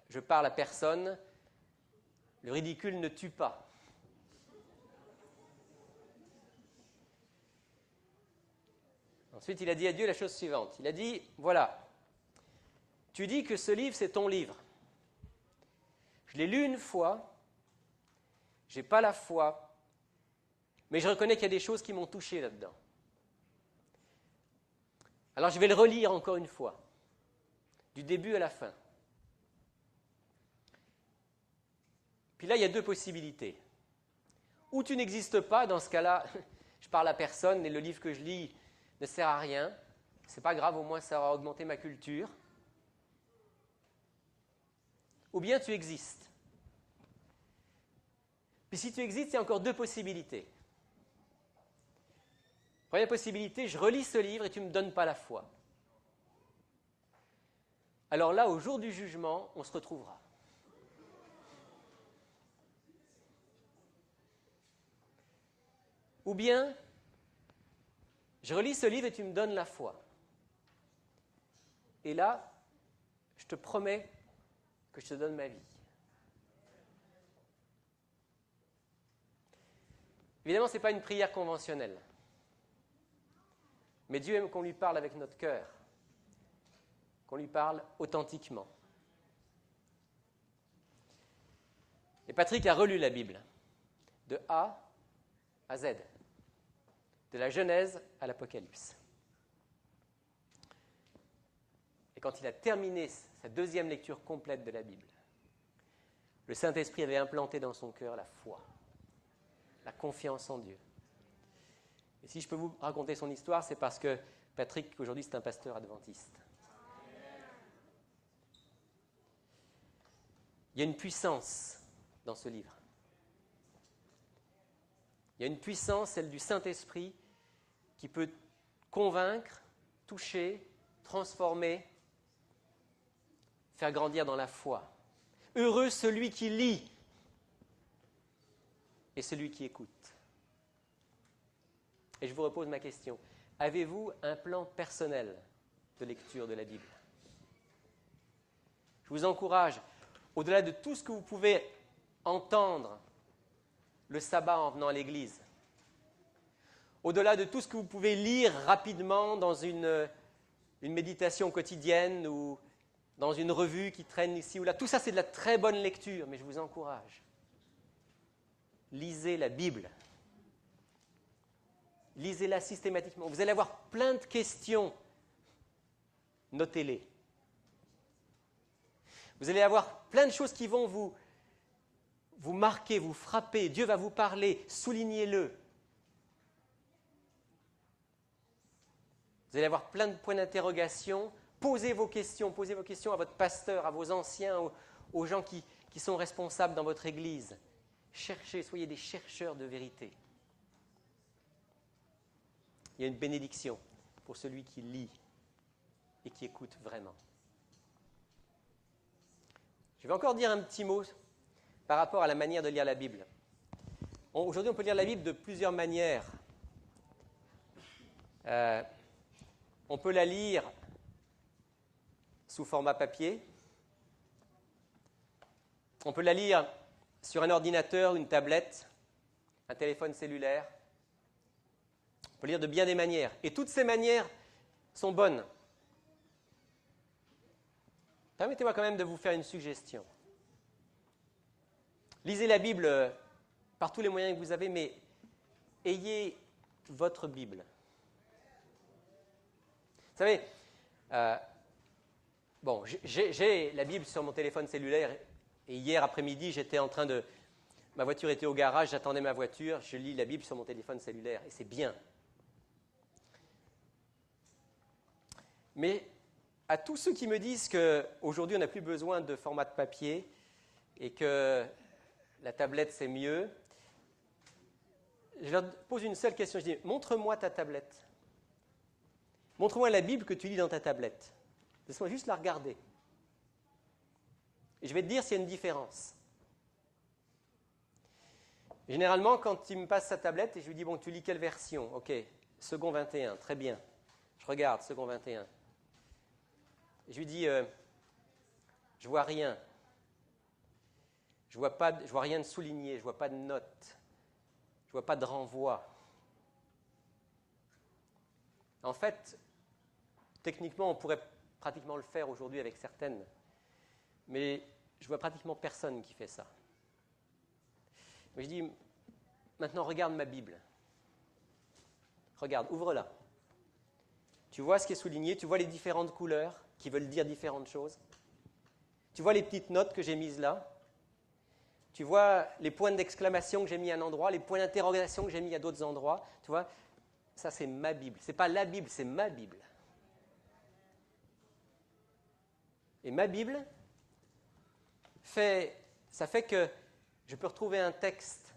je parle à personne, le ridicule ne tue pas. Ensuite, il a dit à Dieu la chose suivante. Il a dit, voilà, tu dis que ce livre, c'est ton livre. Je l'ai lu une fois, je n'ai pas la foi, mais je reconnais qu'il y a des choses qui m'ont touché là-dedans. Alors je vais le relire encore une fois, du début à la fin. Puis là, il y a deux possibilités. Ou tu n'existes pas, dans ce cas-là, je parle à personne et le livre que je lis ne sert à rien. C'est pas grave, au moins ça aura augmenté ma culture. Ou bien tu existes. Puis si tu existes, il y a encore deux possibilités. Première possibilité, je relis ce livre et tu ne me donnes pas la foi. Alors là, au jour du jugement, on se retrouvera. Ou bien, je relis ce livre et tu me donnes la foi. Et là, je te promets que je te donne ma vie. Évidemment, ce n'est pas une prière conventionnelle. Mais Dieu aime qu'on lui parle avec notre cœur, qu'on lui parle authentiquement. Et Patrick a relu la Bible, de A à Z, de la Genèse à l'Apocalypse. Et quand il a terminé sa deuxième lecture complète de la Bible, le Saint-Esprit avait implanté dans son cœur la foi, la confiance en Dieu. Et si je peux vous raconter son histoire, c'est parce que Patrick, aujourd'hui, c'est un pasteur adventiste. Il y a une puissance dans ce livre. Il y a une puissance, celle du Saint-Esprit, qui peut convaincre, toucher, transformer, faire grandir dans la foi. Heureux celui qui lit et celui qui écoute. Et je vous repose ma question. Avez-vous un plan personnel de lecture de la Bible? Je vous encourage, au-delà de tout ce que vous pouvez entendre le sabbat en venant à l'église, au-delà de tout ce que vous pouvez lire rapidement dans une méditation quotidienne ou dans une revue qui traîne ici ou là, tout ça c'est de la très bonne lecture, mais je vous encourage. Lisez la Bible. Lisez-la systématiquement. Vous allez avoir plein de questions. Notez-les. Vous allez avoir plein de choses qui vont vous marquer, vous frapper. Dieu va vous parler. Soulignez-le. Vous allez avoir plein de points d'interrogation. Posez vos questions à votre pasteur, à vos anciens, aux gens qui sont responsables dans votre église. Cherchez, soyez des chercheurs de vérité. Il y a une bénédiction pour celui qui lit et qui écoute vraiment. Je vais encore dire un petit mot par rapport à la manière de lire la Bible. Aujourd'hui, on peut lire la Bible de plusieurs manières. On peut la lire sous format papier. On peut la lire sur un ordinateur, une tablette, un téléphone cellulaire. On peut lire de bien des manières. Et toutes ces manières sont bonnes. Permettez-moi quand même de vous faire une suggestion. Lisez la Bible par tous les moyens que vous avez, mais ayez votre Bible. Vous savez, j'ai la Bible sur mon téléphone cellulaire et hier après-midi, ma voiture était au garage, j'attendais ma voiture, je lis la Bible sur mon téléphone cellulaire et c'est bien. Mais à tous ceux qui me disent qu'aujourd'hui on n'a plus besoin de format de papier et que la tablette c'est mieux, je leur pose une seule question, je dis montre-moi ta tablette. Montre-moi la Bible que tu lis dans ta tablette. Laisse-moi juste la regarder. Et je vais te dire s'il y a une différence. Généralement, quand il me passe sa tablette et je lui dis, bon, tu lis quelle version? Ok, second 21, très bien. Je regarde, second 21. Et je lui dis, je vois rien. Je vois rien de souligné, je ne vois pas de notes, je ne vois pas de renvoi. En fait, techniquement, on pourrait pratiquement le faire aujourd'hui avec certaines, mais je vois pratiquement personne qui fait ça. Mais je dis, maintenant regarde ma Bible. Regarde, ouvre-la. Tu vois ce qui est souligné, tu vois les différentes couleurs qui veulent dire différentes choses. Tu vois les petites notes que j'ai mises là. Tu vois les points d'exclamation que j'ai mis à un endroit, les points d'interrogation que j'ai mis à d'autres endroits. Tu vois, ça c'est ma Bible. Ce n'est pas la Bible, c'est ma Bible. Et ma Bible ça fait que je peux retrouver un texte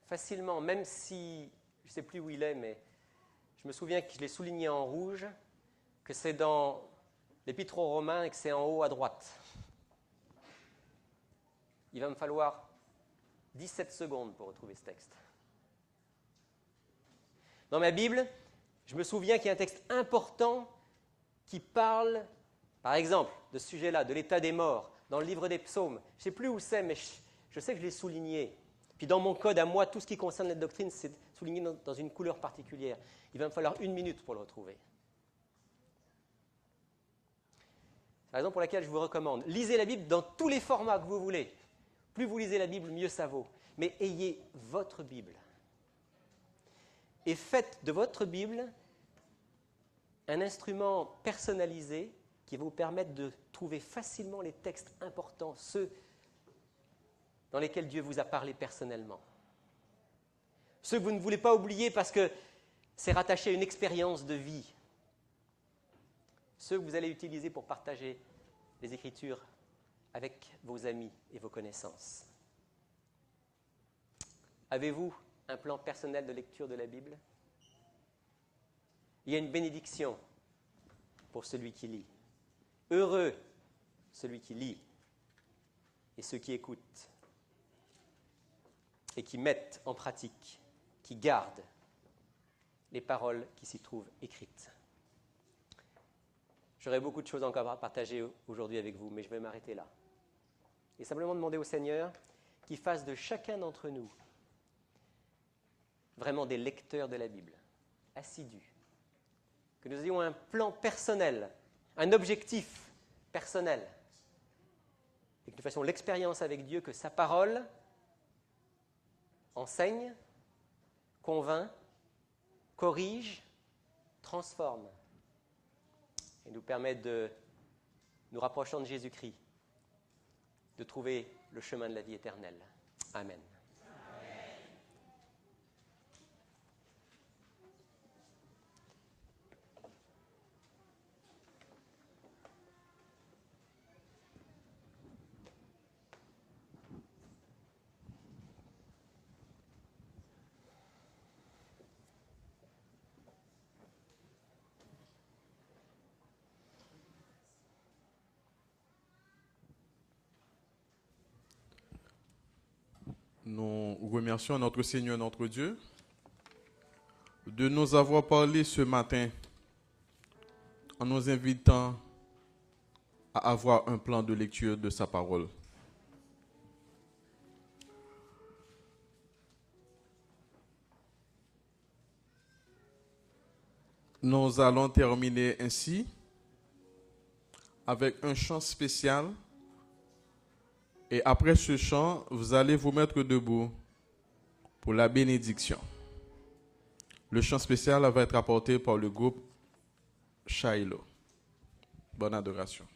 facilement, même si je ne sais plus où il est, mais je me souviens que je l'ai souligné en rouge, que c'est dans l'Épître aux Romains et que c'est en haut à droite. Il va me falloir 17 secondes pour retrouver ce texte. Dans ma Bible, je me souviens qu'il y a un texte important qui parle, par exemple, de ce sujet-là, de l'état des morts, dans le livre des psaumes. Je ne sais plus où c'est, mais je sais que je l'ai souligné. Puis dans mon code à moi, tout ce qui concerne la doctrine, c'est souligné dans une couleur particulière. Il va me falloir 1 minute pour le retrouver. C'est la raison pour laquelle je vous recommande. Lisez la Bible dans tous les formats que vous voulez. Plus vous lisez la Bible, mieux ça vaut. Mais ayez votre Bible. Et faites de votre Bible un instrument personnalisé qui va vous permettre de trouver facilement les textes importants, ceux dans lesquels Dieu vous a parlé personnellement. Ceux que vous ne voulez pas oublier parce que c'est rattaché à une expérience de vie. Ceux que vous allez utiliser pour partager les Écritures avec vos amis et vos connaissances. Avez-vous un plan personnel de lecture de la Bible? Il y a une bénédiction pour celui qui lit. Heureux celui qui lit et ceux qui écoutent et qui mettent en pratique, qui gardent les paroles qui s'y trouvent écrites. J'aurais beaucoup de choses encore à partager aujourd'hui avec vous, mais je vais m'arrêter là. Et simplement demander au Seigneur qu'il fasse de chacun d'entre nous vraiment des lecteurs de la Bible, assidus. Que nous ayons un plan personnel, un objectif personnel. Et que nous fassions l'expérience avec Dieu que sa parole enseigne, convainc, corrige, transforme. Et nous permet de nous rapprochant de Jésus-Christ, de trouver le chemin de la vie éternelle. Amen. Nous remercions notre Seigneur, notre Dieu, de nous avoir parlé ce matin en nous invitant à avoir un plan de lecture de sa parole. Nous allons terminer ainsi avec un chant spécial. Et après ce chant, vous allez vous mettre debout pour la bénédiction. Le chant spécial va être apporté par le groupe Shiloh. Bonne adoration.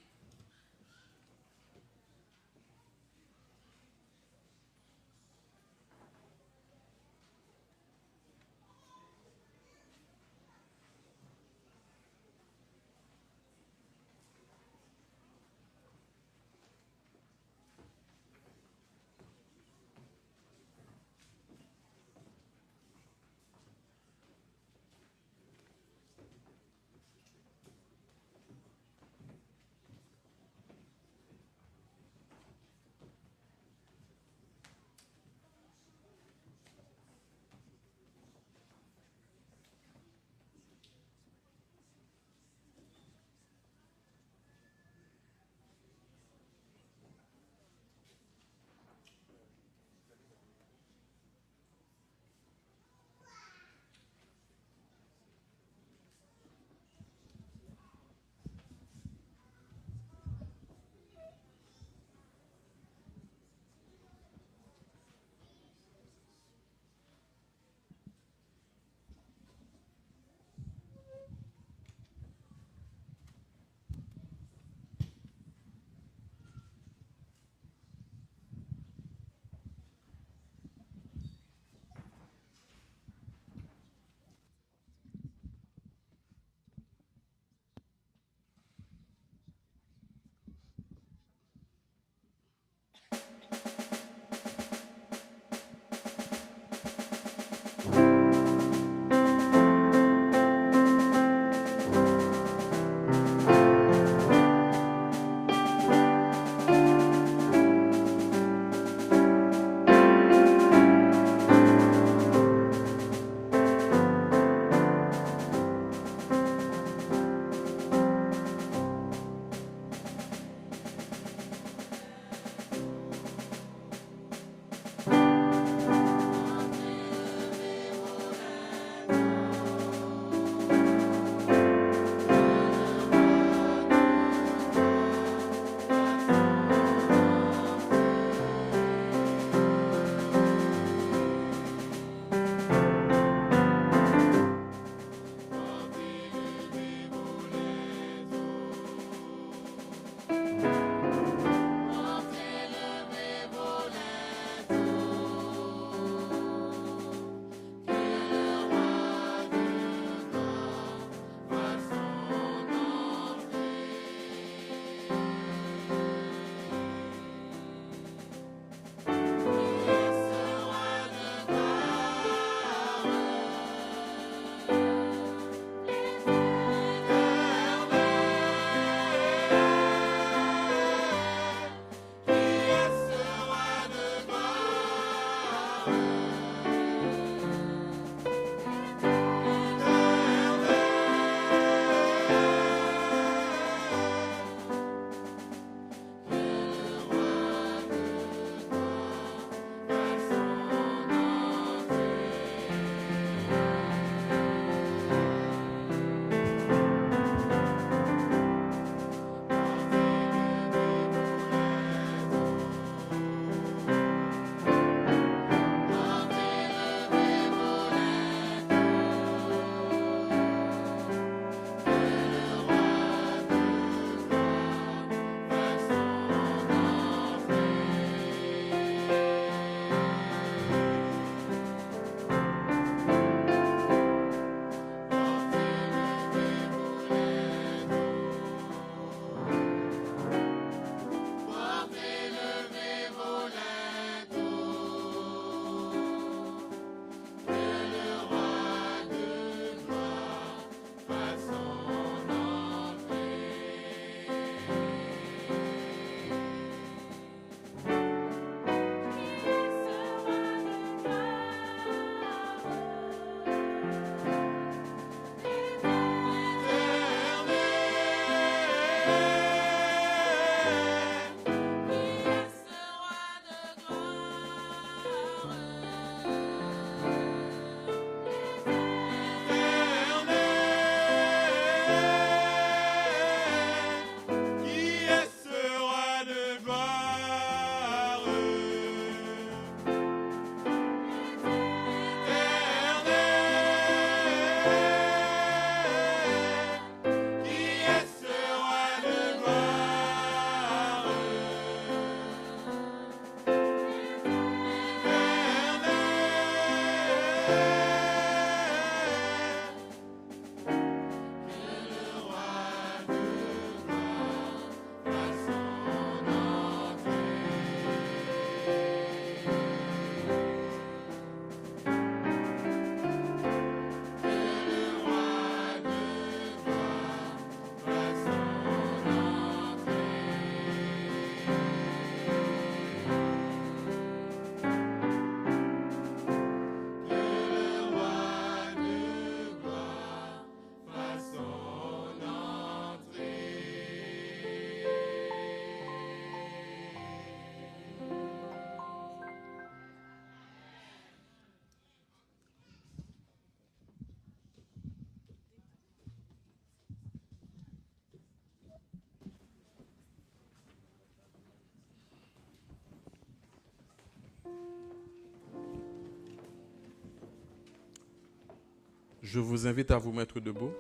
Je vous invite à vous mettre debout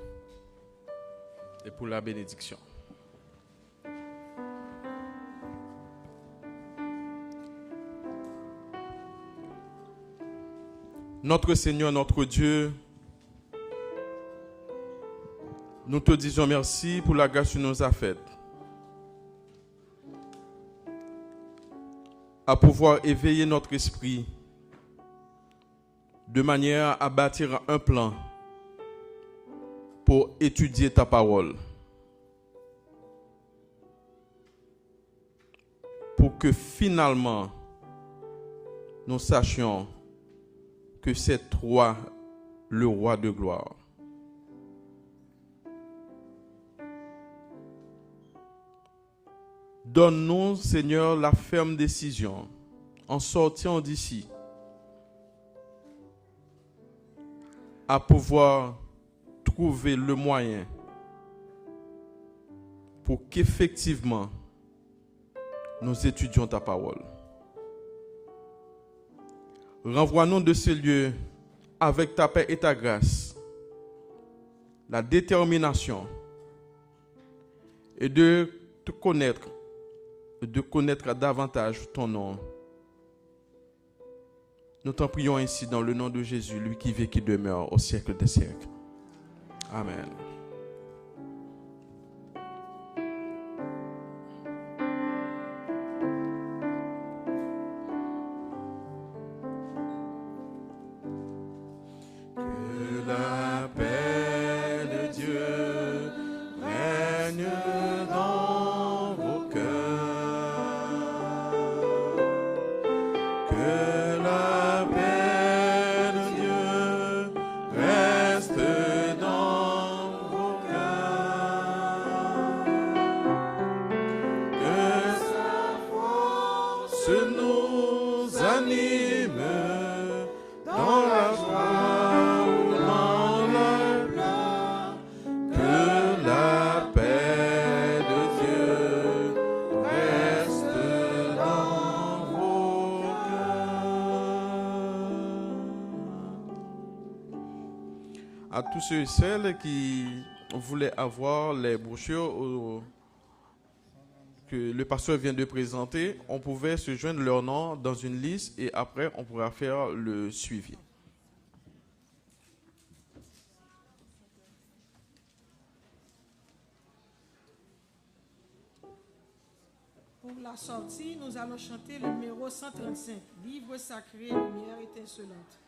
et pour la bénédiction. Notre Seigneur, notre Dieu, nous te disons merci pour la grâce que tu nous as faite. À pouvoir éveiller notre esprit de manière à bâtir un plan pour étudier ta parole. Pour que finalement, nous sachions que c'est toi le roi de gloire. Donne-nous, Seigneur, la ferme décision, en sortant d'ici, à pouvoir trouver le moyen pour qu'effectivement, nous étudions ta parole. Renvoie-nous de ce lieu avec ta paix et ta grâce, la détermination et de te connaître, de connaître davantage ton nom. Nous t'en prions ainsi dans le nom de Jésus, lui qui vit et qui demeure au siècle des siècles. Amen. À tous ceux et celles qui voulaient avoir les brochures que le pasteur vient de présenter, on pouvait se joindre leur nom dans une liste et après on pourra faire le suivi. Pour la sortie, nous allons chanter le numéro 135, Livre sacré, lumière étincelante.